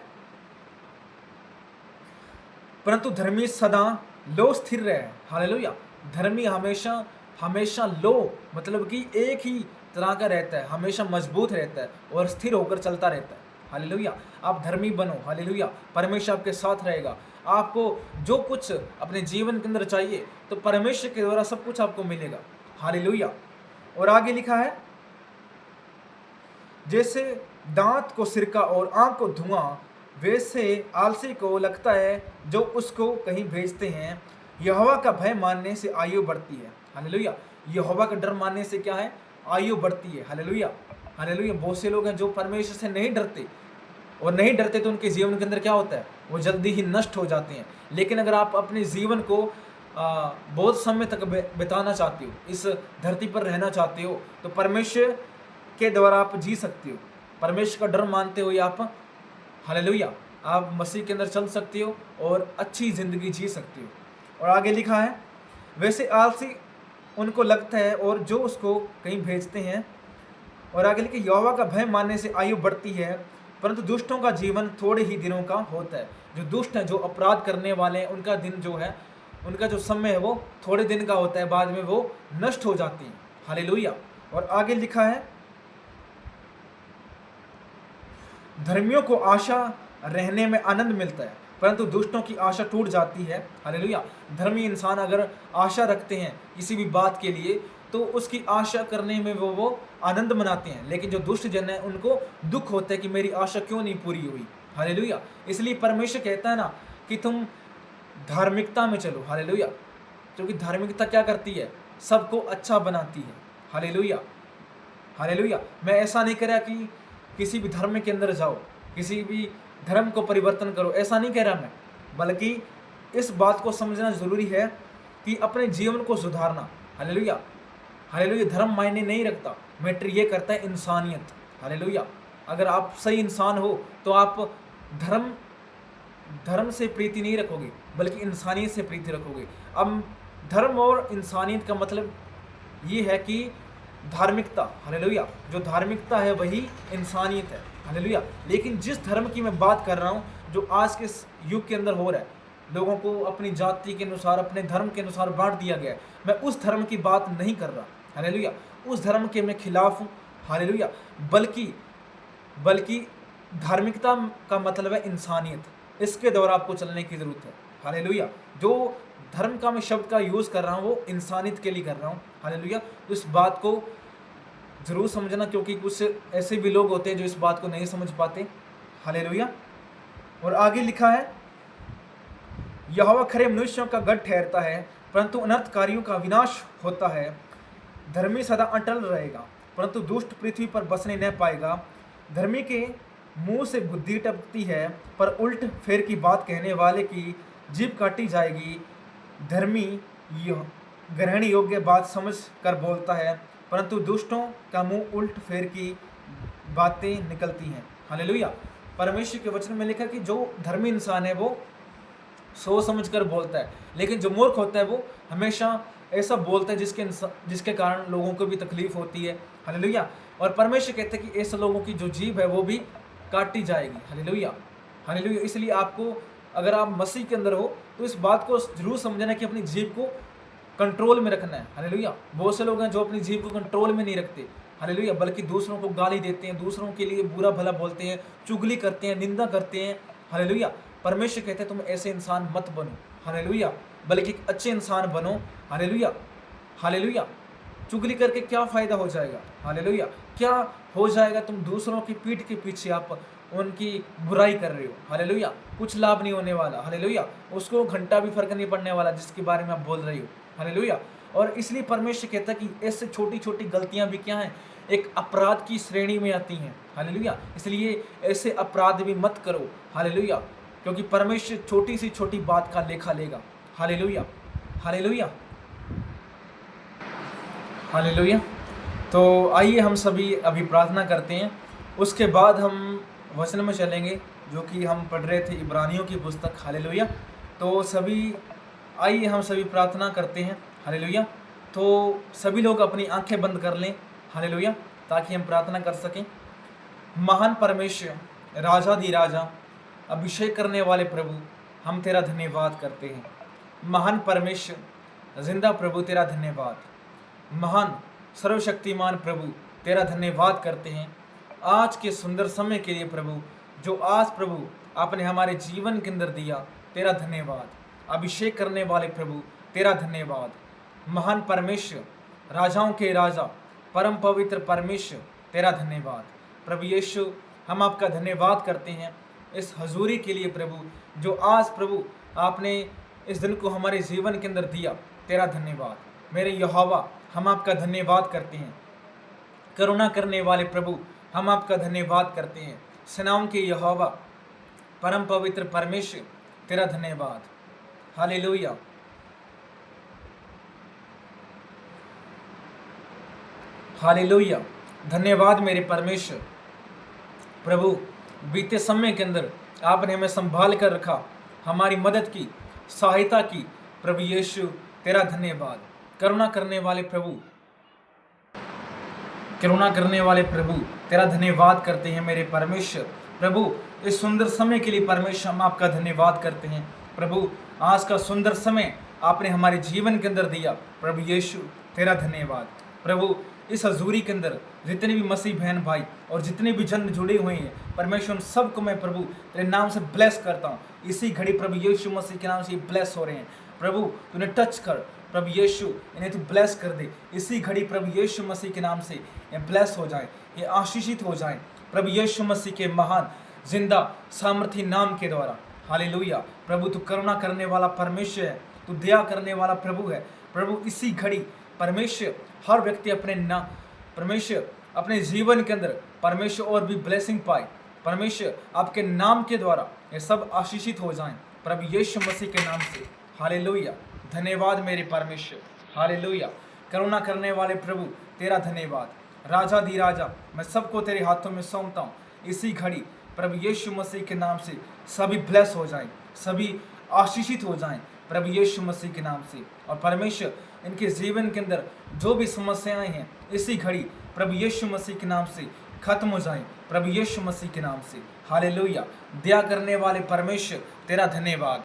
परंतु धर्मी सदा लो स्थिर रहे। हालेलुया। धर्मी हमेशा हमेशा लो मतलब कि एक ही तरह का रहता है, हमेशा मजबूत रहता है और स्थिर होकर चलता रहता है। हालेलुया। आप धर्मी बनो। हालेलुया। परमेश्वर आपके साथ रहेगा। आपको जो कुछ अपने जीवन के अंदर चाहिए तो परमेश्वर के द्वारा सब कुछ आपको मिलेगा। हालेलुया। और आगे लिखा है, जैसे दांत को सिरका और आंख को धुआं, वैसे आलसी को लगता है जो उसको कहीं भेजते हैं। यहोवा का भय मानने से आयु बढ़ती है। हालेलुया। यहोवा का डर मानने से क्या है? आयु बढ़ती है। हालेलुया। हालेलुया। बहुत से लोग हैं जो परमेश्वर से नहीं डरते, और नहीं डरते तो उनके जीवन के अंदर क्या होता है? वो जल्दी ही नष्ट हो जाते हैं। लेकिन अगर आप अपने जीवन को बहुत समय तक बिताना चाहते हो, इस धरती पर रहना चाहते हो, तो परमेश्वर के द्वारा आप जी सकते हो। परमेश्वर का डर मानते हुए आप, हालेलुया, आप मसीह के अंदर चल सकते हो और अच्छी ज़िंदगी जी सकते हो। और आगे लिखा है, वैसे आलसी उनको लगता है और जो उसको कहीं भेजते हैं। और आगे लिखे, यहोवा का भय मानने से आयु बढ़ती है, परंतु दुष्टों का जीवन थोड़े ही दिनों का होता है। जो दुष्ट हैं, जो अपराध करने वाले हैं, उनका दिन जो है, उनका जो समय है वो थोड़े दिन का होता है, बाद में वो नष्ट हो जाती हैं। हालेलुया। और आगे लिखा है, धर्मियों को आशा रहने में आनंद मिलता है, परंतु दुष्टों की आशा टूट जाती है। हालेलुया। धर्मी इंसान अगर आशा रखते हैं किसी भी बात के लिए तो उसकी आशा करने में वो आनंद मनाते हैं, लेकिन जो दुष्ट जन है उनको दुख होता है कि मेरी आशा क्यों नहीं पूरी हुई। हालेलुया। इसलिए परमेश्वर कहता है ना कि तुम धार्मिकता में चलो। हालेलुया। क्योंकि धार्मिकता क्या करती है? सबको अच्छा बनाती है। हालेलुया। हालेलुया। मैं ऐसा नहीं कह रहा कि किसी भी धर्म के अंदर जाओ, किसी भी धर्म को परिवर्तन करो, ऐसा नहीं कह रहा मैं, बल्कि इस बात को समझना जरूरी है कि अपने जीवन को सुधारना। हालेलुया। हालेलुया। धर्म मायने नहीं रखता, मैटर ये करता है इंसानियत। हालेलुया। अगर आप सही इंसान हो तो आप धर्म से प्रीति नहीं रखोगे, बल्कि इंसानियत से प्रीति रखोगे। अब धर्म और इंसानियत का मतलब ये है कि धार्मिकता, हालेलुया, जो धार्मिकता है वही इंसानियत है। हालेलुया। लेकिन जिस धर्म की मैं बात कर रहा हूँ, जो आज के युग के अंदर हो रहा है, लोगों को अपनी जाति के अनुसार, अपने धर्म के अनुसार बांट दिया गया है, मैं उस धर्म की बात नहीं कर रहा। हालेलुया। उस धर्म के मैं खिलाफ हूँ। हालेलुया। बल्कि धार्मिकता का मतलब है इंसानियत, इसके द्वारा आपको चलने की जरूरत है। हालेलुया। जो धर्म का मैं शब्द का यूज़ कर रहा हूँ वो इंसानियत के लिए कर रहा हूँ। हालेलुया। तो इस बात को जरूर समझना, क्योंकि कुछ ऐसे भी लोग होते हैं जो इस बात को नहीं समझ पाते। हालेलुया। और आगे लिखा है, यहोवा खरे मनुष्यों का गढ़ ठहरता है, परंतु अनर्थकारियों का विनाश होता है। धर्मी सदा अटल रहेगा, परंतु दुष्ट पृथ्वी पर बसने न पाएगा। धर्मी के मुंह से बुद्धि टपकती है, पर उल्ट फेर की बात कहने वाले की जीभ काटी जाएगी। धर्मी ग्रहण योग्य बात समझ कर बोलता है, परंतु दुष्टों का मुंह उल्ट फेर की बातें निकलती हैं। हालेलुया। परमेश्वर के वचन में लिखा कि जो धर्मी इंसान है वो सोच समझ कर बोलता है, लेकिन जो मूर्ख होता है वो हमेशा ऐसा बोलते हैं जिसके कारण लोगों को भी तकलीफ होती है। हालेलुया। और परमेश्वर कहते हैं कि ऐसे लोगों की जो जीभ है वो भी काटी जाएगी। Hallelujah, hallelujah. इसलिए आपको, अगर आप मसीह के अंदर हो, तो इस बात को जरूर समझना कि अपनी जीभ को कंट्रोल में रखना है। हालेलुया। बहुत से लोग हैं जो अपनी जीभ को कंट्रोल में नहीं रखते। हालेलुया। बल्कि दूसरों को गाली देते हैं, दूसरों के लिए बुरा भला बोलते हैं, चुगली करते हैं, निंदा करते हैं। हालेलुया। परमेश्वर कहते हैं तुम ऐसे इंसान मत बनो। हालेलुया। बल्कि एक अच्छे इंसान बनो। Hallelujah, hallelujah. चुगली करके क्या फ़ायदा हो जाएगा? हालेलुया। क्या हो जाएगा? तुम दूसरों की पीठ के पीछे आप उनकी बुराई कर रहे हो। हालेलुया। कुछ लाभ नहीं होने वाला। हालेलुया। उसको घंटा भी फर्क नहीं पड़ने वाला जिसके बारे में आप बोल रहे हो। हालेलुया। और इसलिए परमेश्वर कहता है कि ऐसे छोटी छोटी गलतियां भी क्या हैं, एक अपराध की श्रेणी में आती हैं। हालेलुया। इसलिए ऐसे अपराध भी मत करो। हालेलुया। क्योंकि परमेश्वर छोटी सी छोटी बात का लेखा लेगा। Hallelujah, hallelujah, hallelujah. तो आइए हम सभी अभी प्रार्थना करते हैं, उसके बाद हम वचन में चलेंगे जो कि हम पढ़ रहे थे, इब्रानियों की पुस्तक। हालेलुया। तो सभी आइए हम सभी प्रार्थना करते हैं। हालेलुया। तो सभी लोग अपनी आंखें बंद कर लें। हालेलुया। ताकि हम प्रार्थना कर सकें। महान परमेश्वर, राजा, अभिषेक करने वाले प्रभु, हम तेरा धन्यवाद करते हैं। महान परमेश्वर, जिंदा प्रभु, तेरा धन्यवाद। महान सर्वशक्तिमान प्रभु, तेरा धन्यवाद करते हैं आज के सुंदर समय के लिए प्रभु, जो आज प्रभु आपने हमारे जीवन के अंदर दिया। तेरा धन्यवाद। अभिषेक करने वाले प्रभु, तेरा धन्यवाद। महान परमेश्वर, राजाओं के राजा, परम पवित्र परमेश्वर, तेरा धन्यवाद। प्रभु यीशु, हम आपका धन्यवाद करते हैं इस हजूरी के लिए प्रभु, जो आज प्रभु आपने इस दिन को हमारे जीवन के अंदर दिया। तेरा धन्यवाद। मेरे यहोवा, हम आपका धन्यवाद करते हैं। करुणा करने वाले प्रभु, हम आपका धन्यवाद करते हैं। सेनाओं के यहोवा, परम पवित्र परमेश्वर, तेरा धन्यवाद। Hallelujah, hallelujah. धन्यवाद मेरे परमेश्वर। प्रभु, बीते समय के अंदर आपने हमें संभाल कर रखा, हमारी मदद की, सहायता की। प्रभु यीशु, तेरा धन्यवाद। करुणा करने वाले प्रभु, करुणा करने वाले प्रभु, तेरा धन्यवाद करते हैं मेरे परमेश्वर। प्रभु, इस सुंदर समय के लिए परमेश्वर हम आपका धन्यवाद करते हैं। प्रभु, आज का सुंदर समय आपने हमारे जीवन के अंदर दिया। प्रभु यीशु, तेरा धन्यवाद। प्रभु, इस हजूरी के अंदर जितने भी मसीह बहन भाई और जितने भी जन जुड़े हुए हैं परमेश्वर, उन सबको मैं प्रभु तेरे नाम से ब्लेस करता हूँ। इसी घड़ी प्रभु यीशु मसीह के नाम से ये ब्लेस हो रहे हैं। प्रभु, तूने टच कर प्रभु यीशु, इन्हें तू ब्लेस कर दे। इसी घड़ी प्रभु यीशु मसीह के नाम से ये ब्लेस हो जाए, ये आशीषित हो जाए प्रभु यीशु मसीह के महान जिंदा सामर्थी नाम के द्वारा। हालेलुया। प्रभु, तू करुणा करने वाला परमेश्वर है, तू दया करने वाला प्रभु है। प्रभु, इसी घड़ी परमेश्वर हर व्यक्ति परमेश्वर अपने जीवन के अंदर परमेश्वर और भी ब्लेसिंग पाए। परमेश्वर, आपके नाम के द्वारा ये सब आशीषित हो जाएं प्रभु यीशु मसीह के नाम से। हालेलुया। धन्यवाद मेरे परमेश्वर। हालेलुया। करुणा करने वाले प्रभु, तेरा धन्यवाद। राजा दी राजा, मैं सबको तेरे हाथों में सौंपता हूँ। इसी घड़ी प्रभु यीशु मसीह के नाम से सभी ब्लेस हो जाएं, सभी आशीषित हो जाएं प्रभु यीशु मसीह के नाम से। और परमेश्वर, इनके जीवन के अंदर जो भी समस्याएं हैं इसी घड़ी प्रभु यीशु मसीह के नाम से खत्म हो जाएं प्रभु यीशु मसीह के नाम से। हालेलुया। दया करने वाले परमेश्वर, तेरा धन्यवाद।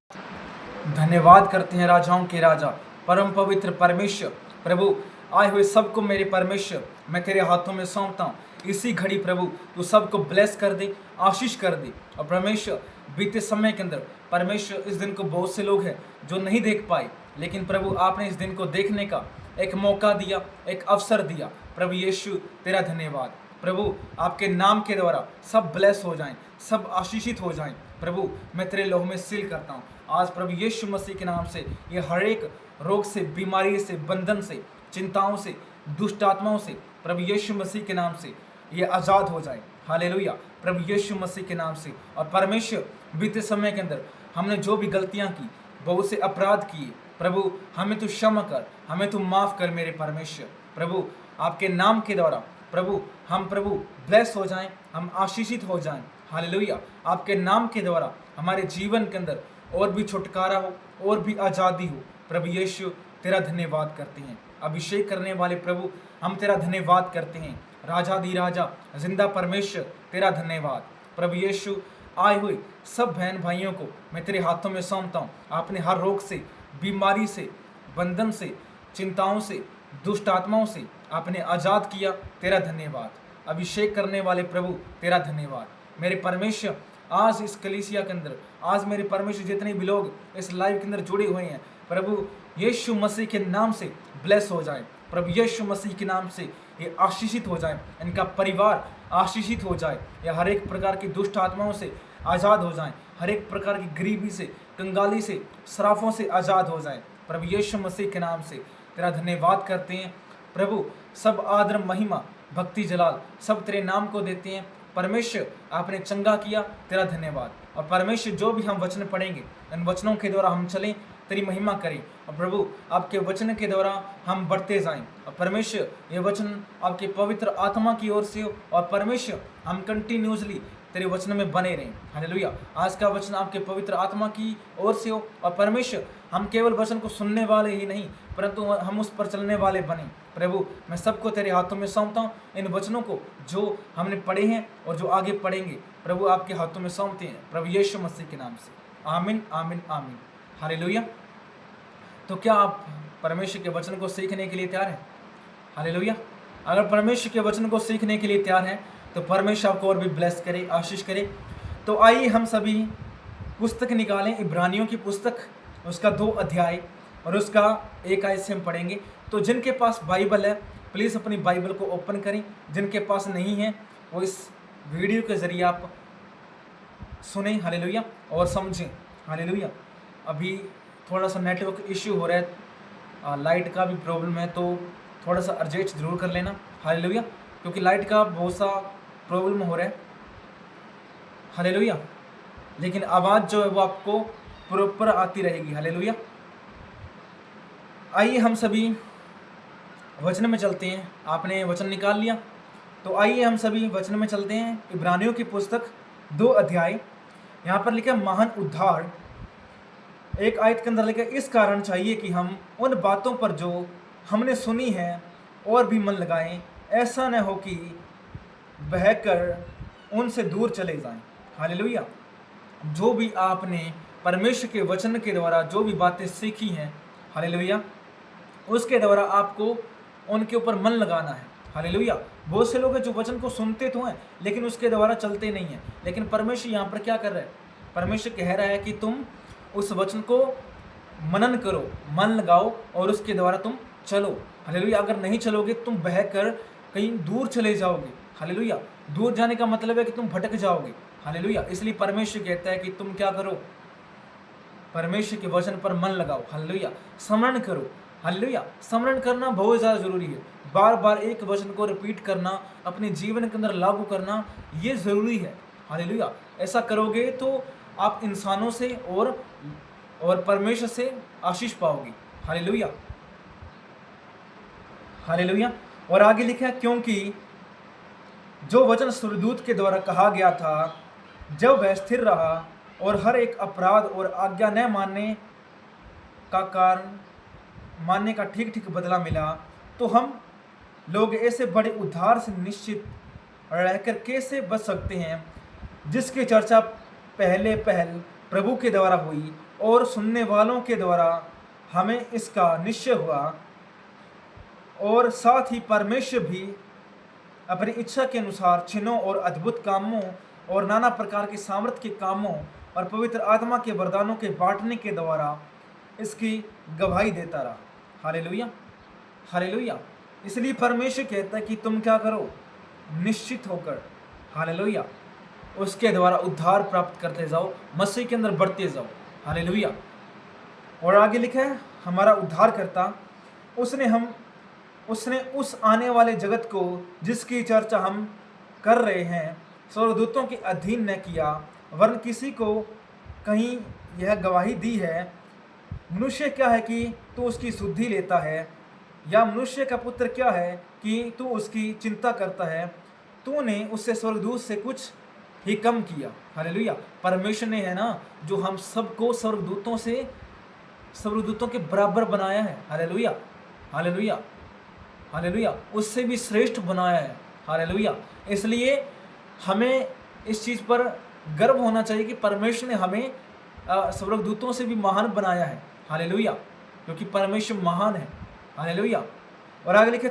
धन्यवाद करते हैं राजाओं के राजा, परम पवित्र परमेश्वर। प्रभु, आए हुए सबको मेरे परमेश्वर मैं तेरे हाथों में सौंपता हूँ। इसी घड़ी प्रभु तू सबको ब्लेस कर दे, आशीष कर दे। और परमेश्वर, बीते समय के अंदर परमेश्वर, इस दिन को बहुत से लोग हैं जो नहीं देख पाए, लेकिन प्रभु आपने इस दिन को देखने का एक मौका दिया, एक अवसर दिया। प्रभु यीशु, तेरा धन्यवाद। प्रभु, आपके नाम के द्वारा सब ब्लेस हो जाएं, सब आशीषित हो जाएं। प्रभु, मैं तेरे लहू में सील करता हूँ आज प्रभु यीशु मसीह के नाम से। ये हर एक रोग से, बीमारी से, बंधन से, चिंताओं से, दुष्ट आत्माओं से प्रभु यीशु मसीह के नाम से ये आज़ाद हो जाए। हालेलुया। प्रभु यीशु मसीह के नाम से। और परमेश्वर, बीते समय के अंदर हमने जो भी गलतियां की, बहुत से अपराध किए, प्रभु हमें तू क्षमा कर, हमें तू माफ़ कर मेरे परमेश्वर। प्रभु, आपके नाम के द्वारा प्रभु हम प्रभु ब्लेस हो जाएं, हम आशीषित हो जाएं। हालेलुया। आपके नाम के द्वारा हमारे जीवन के अंदर और भी छुटकारा हो, और भी आज़ादी हो। प्रभु यीशु, तेरा धन्यवाद करते हैं। अभिषेक करने वाले प्रभु, हम तेरा धन्यवाद करते हैं। राजा दी राजा, जिंदा परमेश्वर, तेरा धन्यवाद। प्रभु यीशु, आए हुए सब बहन भाइयों को मैं तेरे हाथों में सौंपता हूँ। आपने हर रोग से, बीमारी से, बंधन से, चिंताओं से, दुष्ट आत्माओं से आपने आज़ाद किया, तेरा धन्यवाद। अभिषेक करने वाले प्रभु, तेरा धन्यवाद। मेरे परमेश्वर, आज इस कलीसिया के अंदर, आज मेरे परमेश्वर जितने भी लोग इस लाइव के अंदर जुड़े हुए हैं, प्रभु यीशु मसीह के नाम से ब्लेस हो जाए। प्रभु यीशु मसीह के नाम से ये आशीषित हो जाए, इनका परिवार आशीषित हो जाए, या हर एक प्रकार की दुष्ट आत्माओं से आज़ाद हो जाएं, हर एक प्रकार की गरीबी से, कंगाली से, श्राफों से आज़ाद हो जाएं। प्रभु यीशु मसीह के नाम से तेरा धन्यवाद करते हैं। प्रभु सब आदर, महिमा, भक्ति, जलाल सब तेरे नाम को देते हैं। परमेश्वर, आपने चंगा किया, तेरा धन्यवाद। और परमेश्वर, जो भी हम वचन पढ़ेंगे, इन वचनों के द्वारा हम चलें, तेरी महिमा करें। और प्रभु, आपके वचन के द्वारा हम बढ़ते जाएं। और परमेश्वर, ये वचन आपके पवित्र आत्मा की ओर से हो, और परमेश्वर हम कंटिन्यूसली तेरे वचन में बने रहें। हालेलुया। आज का वचन आपके पवित्र आत्मा की ओर से हो, और परमेश्वर हम केवल वचन को सुनने वाले ही नहीं, परंतु हम उस पर चलने वाले बने। प्रभु, मैं सबको तेरे हाथों में सौंपता हूँ। इन वचनों को जो हमने पढ़े हैं और जो आगे पढ़ेंगे, प्रभु आपके हाथों में सौंपते हैं, प्रभु यीशु मसीह के नाम से। आमीन, आमीन, आमीन। हालेलुया। तो क्या आप परमेश्वर के वचन को सीखने के लिए तैयार हैं? हालेलुया। अगर परमेश्वर के वचन को सीखने के लिए तैयार हैं, तो परमेश्वर आपको और भी ब्लेस करे, आशीष करे। तो आइए हम सभी पुस्तक निकालें, इब्रानियों की पुस्तक, उसका 2 अध्याय और उसका 1 आयत से हम पढ़ेंगे। तो जिनके पास बाइबल है, प्लीज़ अपनी बाइबल को ओपन करें। जिनके पास नहीं है, वो इस वीडियो के ज़रिए आप सुने, हालेलुया, और समझें, हालेलुया। अभी थोड़ा सा नेटवर्क इश्यू हो रहा है, लाइट का भी प्रॉब्लम है, तो थोड़ा सा एडजस्ट जरूर कर लेना, हालेलुया, क्योंकि लाइट का बहुत सा प्रॉब्लम हो रहा है, हालेलुया। लेकिन आवाज़ जो है वो आपको प्रॉपर आती रहेगी, हालेलुया। आइए हम सभी वचन में चलते हैं। आपने वचन निकाल लिया, तो आइए हम सभी वचन में चलते हैं। इब्रानियों की पुस्तक 2 अध्याय, यहाँ पर लिखा महान उद्धार। 1 आयत के अंदर लिखा, इस कारण चाहिए कि हम उन बातों पर जो हमने सुनी है और भी मन लगाएं, ऐसा न हो कि बहकर उनसे दूर चले जाएं। हालेलुया। जो भी आपने परमेश्वर के वचन के द्वारा जो भी बातें सीखी हैं, हालेलुया, उसके द्वारा आपको उनके ऊपर मन लगाना है, हालेलुया। बहुत से लोग हैं जो वचन को सुनते तो हैं, लेकिन उसके द्वारा चलते नहीं हैं। लेकिन परमेश्वर यहाँ पर क्या कर रहा है? परमेश्वर कह रहा है कि तुम उस वचन को मनन करो, मन लगाओ, और उसके द्वारा तुम चलो, हालेलुया। अगर नहीं चलोगे, तुम बहकर कहीं दूर चले जाओगे, हालेलुया। दूर जाने का मतलब है कि तुम भटक जाओगे, हालेलुया। इसलिए परमेश्वर कहता है कि तुम क्या करो? परमेश्वर के वचन पर मन लगाओ, हालेलुया। स्मरण करो, हालेलुया। स्मरण करना बहुत ज़्यादा जरूरी है। बार बार एक वचन को रिपीट करना, अपने जीवन के अंदर लागू करना, ये ज़रूरी है, हालेलुया। ऐसा करोगे तो आप इंसानों से और परमेश्वर से आशीष पाओगे, हालेलुया, हालेलुया। और आगे लिखा है, क्योंकि जो वचन स्वर्गदूत के द्वारा कहा गया था, जब वह स्थिर रहा और हर एक अपराध और आज्ञा न मानने का ठीक ठीक बदला मिला, तो हम लोग ऐसे बड़े उद्धार से निश्चित रहकर कैसे बच सकते हैं, जिसकी चर्चा पहले प्रभु के द्वारा हुई और सुनने वालों के द्वारा हमें इसका निश्चय हुआ। और साथ ही परमेश्वर भी अपनी इच्छा के अनुसार चिन्हों और अद्भुत कामों और नाना प्रकार के सामर्थ्य के कामों और पवित्र आत्मा के वरदानों के बांटने के द्वारा इसकी गवाही देता रहा, हालेलुया, हालेलुया। इसलिए परमेश्वर कहता है कि तुम क्या करो? निश्चित होकर, हालेलुया, उसके द्वारा उद्धार प्राप्त करते जाओ, मसीह के अंदर बढ़ते जाओ, हालेलुया। और आगे लिखा है, हमारा उद्धार करता उसने उस आने वाले जगत को जिसकी चर्चा हम कर रहे हैं स्वर्गदूतों के अधीन न किया, वरन किसी को कहीं यह गवाही दी है, मनुष्य क्या है कि तू उसकी सुधि लेता है, या मनुष्य का पुत्र क्या है कि तू उसकी चिंता करता है। तूने उससे स्वर्गदूत से कुछ ही कम किया, हालेलुया। परमेश्वर ने है ना, जो हम सबको स्वर्गदूतों से स्वर्गदूतों के बराबर बनाया है। हालेलुया, हालेलुया, हालेलुया, उससे भी श्रेष्ठ बनाया है। हालेलुया। इसलिए हमें इस चीज़ पर गर्व होना चाहिए कि परमेश्वर ने हमें स्वर्गदूतों से भी महान बनाया है। हालेलुया, क्योंकि परमेश्वर महान है। हालेलुया। और आगे लिखे,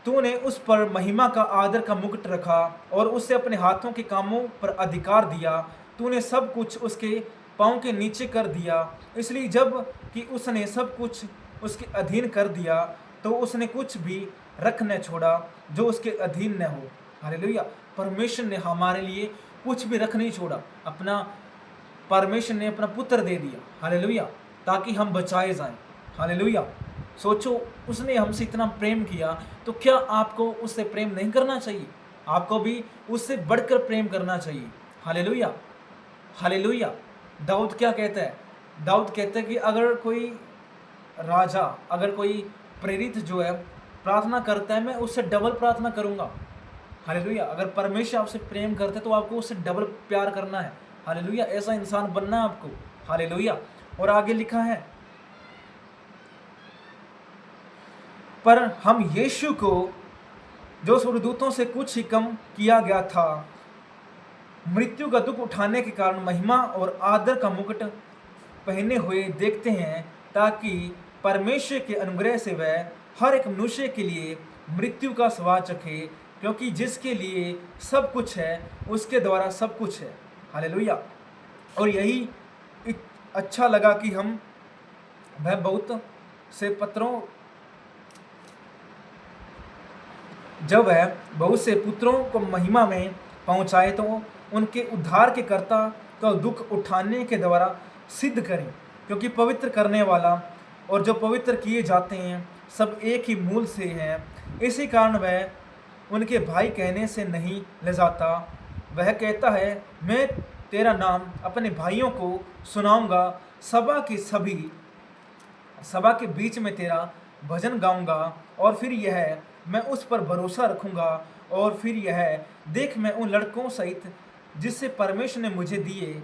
तूने उस पर महिमा का आदर का मुकुट रखा और उसे अपने हाथों के कामों पर अधिकार दिया। तूने सब कुछ उसके पाँव के नीचे कर दिया, इसलिए जब कि उसने सब कुछ उसके अधीन कर दिया तो उसने कुछ भी रख न छोड़ा जो उसके अधीन न हो। हालेलुया। परमेश्वर ने हमारे लिए कुछ भी रख नहीं छोड़ा। परमेश्वर ने अपना पुत्र दे दिया। हालेलुया, ताकि हम बचाए जाएं। हालेलुया। सोचो, उसने हमसे इतना प्रेम किया, तो क्या आपको उससे प्रेम नहीं करना चाहिए? आपको भी उससे बढ़कर प्रेम करना चाहिए। Hallelujah, hallelujah. दाऊद क्या कहता है? दाऊद कहता है कि अगर कोई राजा, अगर कोई प्रेरित जो है प्रार्थना करता है, मैं उससे डबल प्रार्थना करूंगा। हालेलुया। अगर परमेश्वर आपसे प्रेम करते हैं तो आपको उससे डबल प्यार करना है। हालेलुया, ऐसा इंसान बनना है आपको। हालेलुया। और आगे लिखा है, पर हम यीशु को, जो स्वर्गदूतों से कुछ ही कम किया गया था, मृत्यु का दुख उठाने के कारण महिमा और आदर का मुकुट पहने हुए देखते हैं, ताकि परमेश्वर के अनुग्रह से वह हर एक मनुष्य के लिए मृत्यु का स्वाद चखे, क्योंकि जिसके लिए सब कुछ है उसके द्वारा सब कुछ है। हालेलुया। और यही अच्छा लगा कि वह बहुत से पुत्रों को महिमा में पहुंचाए तो उनके उद्धार के कर्ता का दुख उठाने के द्वारा सिद्ध करें, क्योंकि पवित्र करने वाला और जो पवित्र किए जाते हैं सब एक ही मूल से हैं। इसी कारण वह उनके भाई कहने से नहीं ले जाता। वह कहता है, मैं तेरा नाम अपने भाइयों को सुनाऊंगा, सभा के बीच में तेरा भजन गाऊंगा। और फिर यह, मैं उस पर भरोसा रखूंगा। और फिर यह, देख मैं उन लड़कों सहित जिससे परमेश्वर ने मुझे दिए,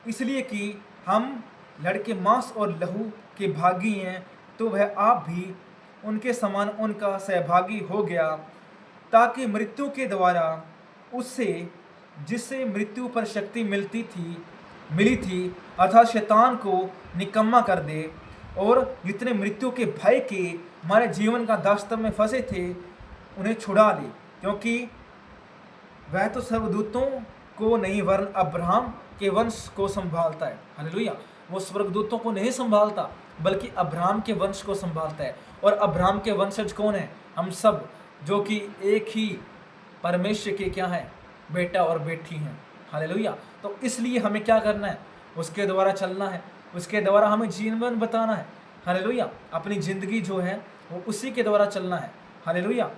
इसलिए कि हम लड़के मांस और लहू के भागी हैं, तो वह आप भी उनके समान उनका सहभागी हो गया, ताकि मृत्यु के द्वारा उससे, जिससे मृत्यु पर शक्ति मिली थी, अर्थात शैतान को निकम्मा कर दे, और जितने मृत्यु के भय के हमारे जीवन का दास्तां में फंसे थे उन्हें छुड़ा ले, क्योंकि वह तो स्वर्गदूतों को नहीं वरन अब्राहम के वंश को संभालता है। हालेलुया। वो स्वर्गदूतों को नहीं संभालता बल्कि अब्राहम के वंश को संभालता है। और अब्राहम के वंशज कौन है? हम सब, जो कि एक ही परमेश्वर के क्या है, बेटा और बेटी हैं। हालेलुया। तो इसलिए हमें क्या करना है? उसके द्वारा चलना है, उसके द्वारा हमें जीवन बताना है। हालेलुया। अपनी ज़िंदगी जो है वो उसी के द्वारा चलना है। Hallelujah,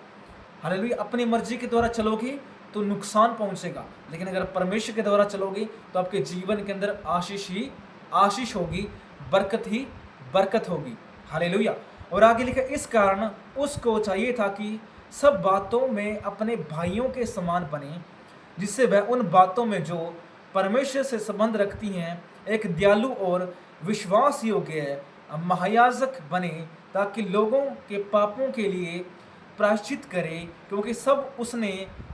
hallelujah. अपनी मर्जी के द्वारा चलोगे तो नुकसान पहुंचेगा, लेकिन अगर परमेश्वर के द्वारा चलोगे तो आपके जीवन के अंदर आशीष ही आशीष होगी, बरकत ही बरकत होगी। हालेलुया। और आगे लिखा, इस कारण उसको चाहिए था कि सब बातों में अपने भाइयों के समान बने, जिससे वह उन बातों में जो परमेश्वर से संबंध रखती हैं एक दयालु और विश्वास योग्य महायाजक बने, ताकि लोगों के पापों के लिए प्रायश्चित करे, क्योंकि सब उसने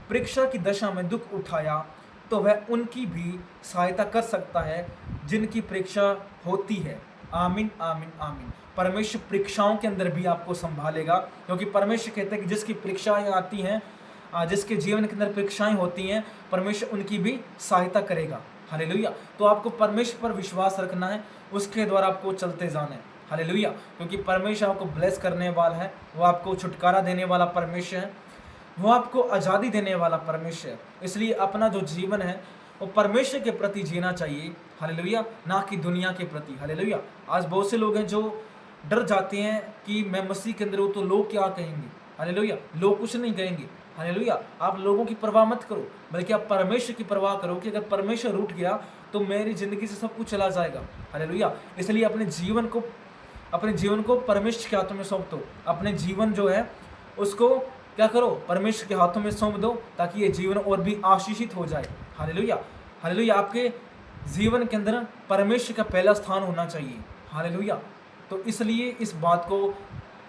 परीक्षा की दशा में दुख उठाया, तो वह उनकी भी सहायता कर सकता है जिनकी परीक्षा होती है। आमीन, आमीन, आमीन। परमेश्वर परीक्षाओं के अंदर भी आपको संभालेगा, क्योंकि परमेश्वर कहते हैं कि जिसकी परीक्षाएं आती हैं, जिसके जीवन के अंदर परीक्षाएं होती हैं, परमेश्वर उनकी भी सहायता करेगा। हालेलुया। तो आपको परमेश्वर पर विश्वास रखना है, उसके द्वारा आपको चलते जाना है। हालेलुया। क्योंकि परमेश्वर आपको ब्लेस करने वाला है, वो आपको छुटकारा देने वाला परमेश्वर है, वो आपको आज़ादी देने वाला परमेश्वर है। इसलिए अपना जो जीवन है वो परमेश्वर के प्रति जीना चाहिए। हालेलुया, ना कि दुनिया के प्रति। हालेलुया। आज बहुत से लोग हैं जो डर जाते हैं कि मैं मसीह के अंदर हूँ तो लोग क्या कहेंगे। हालेलुया। लोग कुछ नहीं कहेंगे। हालेलुया। आप लोगों की परवाह मत करो, बल्कि आप परमेश्वर की परवाह करो कि अगर परमेश्वर रूठ गया तो मेरी ज़िंदगी से सब कुछ चला जाएगा। हालेलुया। इसलिए अपने जीवन को परमेश्वर के हाथों में सौंप दो। अपने जीवन जो है उसको क्या करो, परमेश्वर के हाथों में सौंप दो, ताकि ये जीवन और भी आशीषित हो जाए। Hallelujah, hallelujah. आपके जीवन के अंदर परमेश्वर का पहला स्थान होना चाहिए। हालेलुया। तो इसलिए इस बात को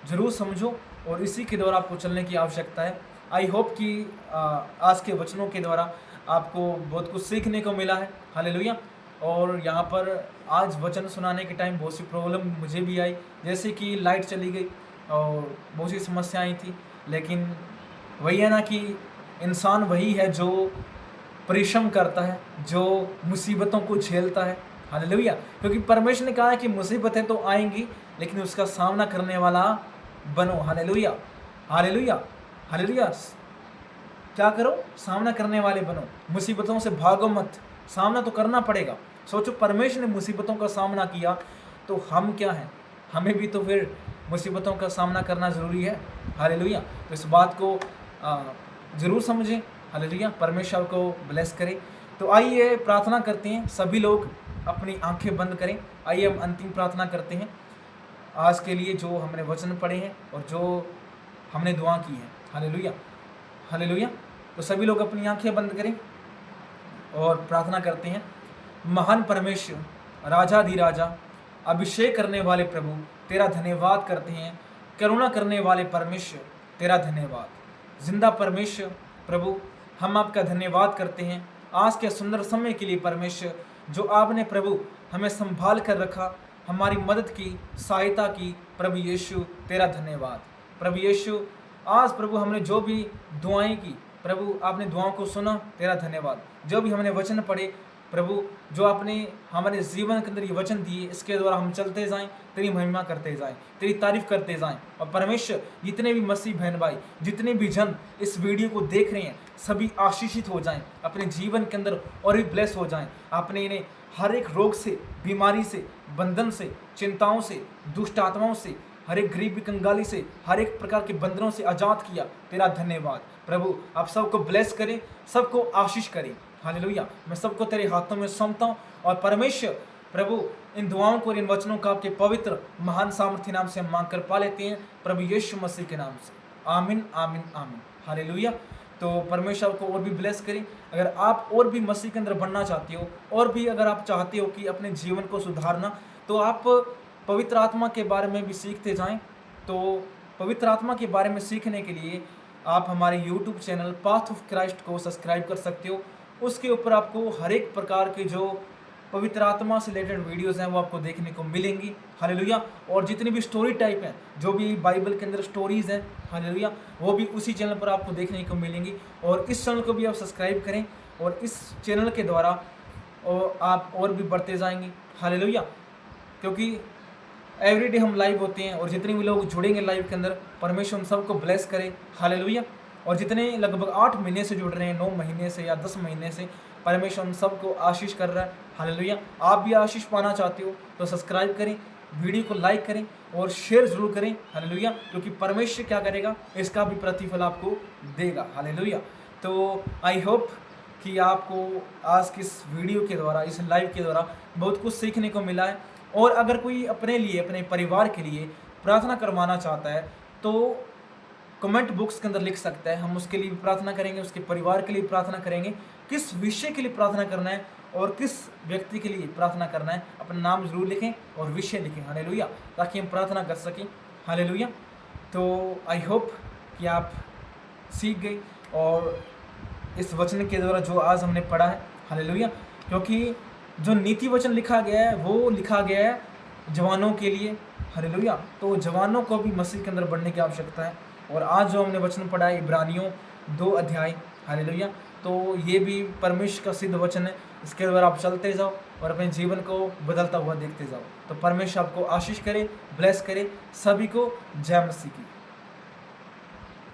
जरूर समझो और इसी के द्वारा आपको चलने की आवश्यकता है। आई होप कि आज के वचनों के द्वारा आपको बहुत कुछ सीखने को मिला है। हालेलुया। और यहाँ पर आज वचन सुनाने के टाइम बहुत सी प्रॉब्लम मुझे भी आई, जैसे कि लाइट चली गई और बहुत सी समस्याएं थी, लेकिन वही है ना कि इंसान वही है जो परिश्रम करता है, जो मुसीबतों को झेलता है। हालेलुया। क्योंकि परमेश्वर ने कहा है कि मुसीबतें तो आएंगी लेकिन उसका सामना करने वाला बनो। Hallelujah, hallelujah, hallelujah. क्या करो? सामना करने वाले बनो, मुसीबतों से भागो मत, सामना तो करना पड़ेगा। सोचो, परमेश्वर ने मुसीबतों का सामना किया तो हम क्या हैं? हमें भी तो फिर मुसीबतों का सामना करना ज़रूरी है। हालेलुया। तो इस बात को ज़रूर समझें। हालेलुया। परमेश्वर को ब्लेस करें। तो आइए प्रार्थना करते हैं, सभी लोग अपनी आंखें बंद करें। आइए हम अंतिम प्रार्थना करते हैं आज के लिए, जो हमने वचन पढ़े हैं और जो हमने दुआ की है। Hallelujah, hallelujah. तो सभी लोग अपनी आंखें बंद करें और प्रार्थना करते हैं। महान परमेश्वर, राजाधिराजा, अभिषेक करने वाले प्रभु, तेरा धन्यवाद करते हैं। करुणा करने वाले परमेश्वर, तेरा धन्यवाद। जिंदा परमेश्वर प्रभु, हम आपका धन्यवाद करते हैं आज के सुंदर समय के लिए परमेश्वर, जो आपने प्रभु हमें संभाल कर रखा, हमारी मदद की, सहायता की। प्रभु यीशु, तेरा धन्यवाद। प्रभु यीशु, आज प्रभु हमने जो भी दुआएं की, प्रभु आपने दुआओं को सुना, तेरा धन्यवाद। जो भी हमने वचन पढ़े प्रभु, जो आपने हमारे जीवन के अंदर ये वचन दिए, इसके द्वारा हम चलते जाएं, तेरी महिमा करते जाएं, तेरी तारीफ करते जाएं। और परमेश्वर, जितने भी मसीह बहन भाई, जितने भी जन इस वीडियो को देख रहे हैं, सभी आशीषित हो जाएं, अपने जीवन के अंदर और भी ब्लेस हो जाएं। आपने इन्हें हर एक रोग से, बीमारी से, बंधन से, चिंताओं से, दुष्ट आत्माओं से, हर एक गरीबी कंगाली से, हर एक प्रकार के बंधनों से आज़ाद किया। तेरा धन्यवाद प्रभु। आप सबको ब्लेस करें, सबको आशीष करें। हालेलुया। मैं सबको तेरे हाथों में सौंपता हूँ। और परमेश्वर प्रभु, इन दुआओं को, इन वचनों का आपके पवित्र महान सामर्थ्य नाम से हम मांग कर पा लेते हैं, प्रभु यीशु मसीह के नाम से। आमीन, आमीन, आमीन। हालेलुया। तो परमेश्वर को और भी ब्लेस करें। अगर आप और भी मसीह के अंदर बढ़ना चाहते हो, और भी अगर आप चाहते हो कि अपने जीवन को सुधारना, तो आप पवित्र आत्मा के बारे में भी सीखते जाएं। तो पवित्र आत्मा के बारे में सीखने के लिए आप हमारे YouTube channel path of Christ को सब्सक्राइब कर सकते हो। उसके ऊपर आपको हर एक प्रकार के जो पवित्र आत्मा से रिलेटेड वीडियोस हैं वो आपको देखने को मिलेंगी। हालेलुया। और जितनी भी स्टोरी टाइप हैं, जो भी बाइबल के अंदर स्टोरीज़ हैं, हालेलुया, वो भी उसी चैनल पर आपको देखने को मिलेंगी। और इस चैनल को भी आप सब्सक्राइब करें और इस चैनल के द्वारा आप और भी बढ़ते जाएंगे। हालेलुया। क्योंकि एवरीडे हम लाइव होते हैं और जितने भी लोग जुड़ेंगे लाइव के अंदर, परमेश्वर उन सबको ब्लेस करे। हालेलुया। और जितने लगभग 8 महीने से जुड़ रहे हैं, 9 महीने से या 10 महीने से, परमेश्वर उन सबको आशीष कर रहा है। हालेलुया। आप भी आशीष पाना चाहते हो तो सब्सक्राइब करें, वीडियो को लाइक करें और शेयर जरूर करें। हालेलुया। क्योंकि परमेश्वर क्या करेगा, इसका भी प्रतिफल आपको देगा। हालेलुया। तो आई होप कि आपको आज की इस वीडियो के द्वारा, इस लाइव के द्वारा बहुत कुछ सीखने को मिला है। और अगर कोई अपने लिए, अपने परिवार के लिए प्रार्थना करवाना चाहता है तो कमेंट बॉक्स के अंदर लिख सकता है। हम उसके लिए भी प्रार्थना करेंगे, उसके परिवार के लिए प्रार्थना करेंगे। किस विषय के लिए प्रार्थना करना है और किस व्यक्ति के लिए प्रार्थना करना है, अपना नाम जरूर लिखें और विषय लिखें। हालेलुया। ताकि हम प्रार्थना कर सकें। हालेलुया। तो आई होप कि आप सीख गए और इस वचन के द्वारा जो आज हमने पढ़ा है। हालेलुया। क्योंकि जो नीति वचन लिखा गया है वो लिखा गया है जवानों के लिए। हालेलुया। तो जवानों को भी मसीह के अंदर बढ़ने की आवश्यकता है। और आज जो हमने वचन पढ़ा है इब्रानियों 2 अध्याय, हालेलुया, तो ये भी परमेश्वर का सिद्ध वचन है। इसके द्वारा आप चलते जाओ और अपने जीवन को बदलता हुआ देखते जाओ। तो परमेश्वर आपको आशीष करे, ब्लेस करे। सभी को जय मसीह की।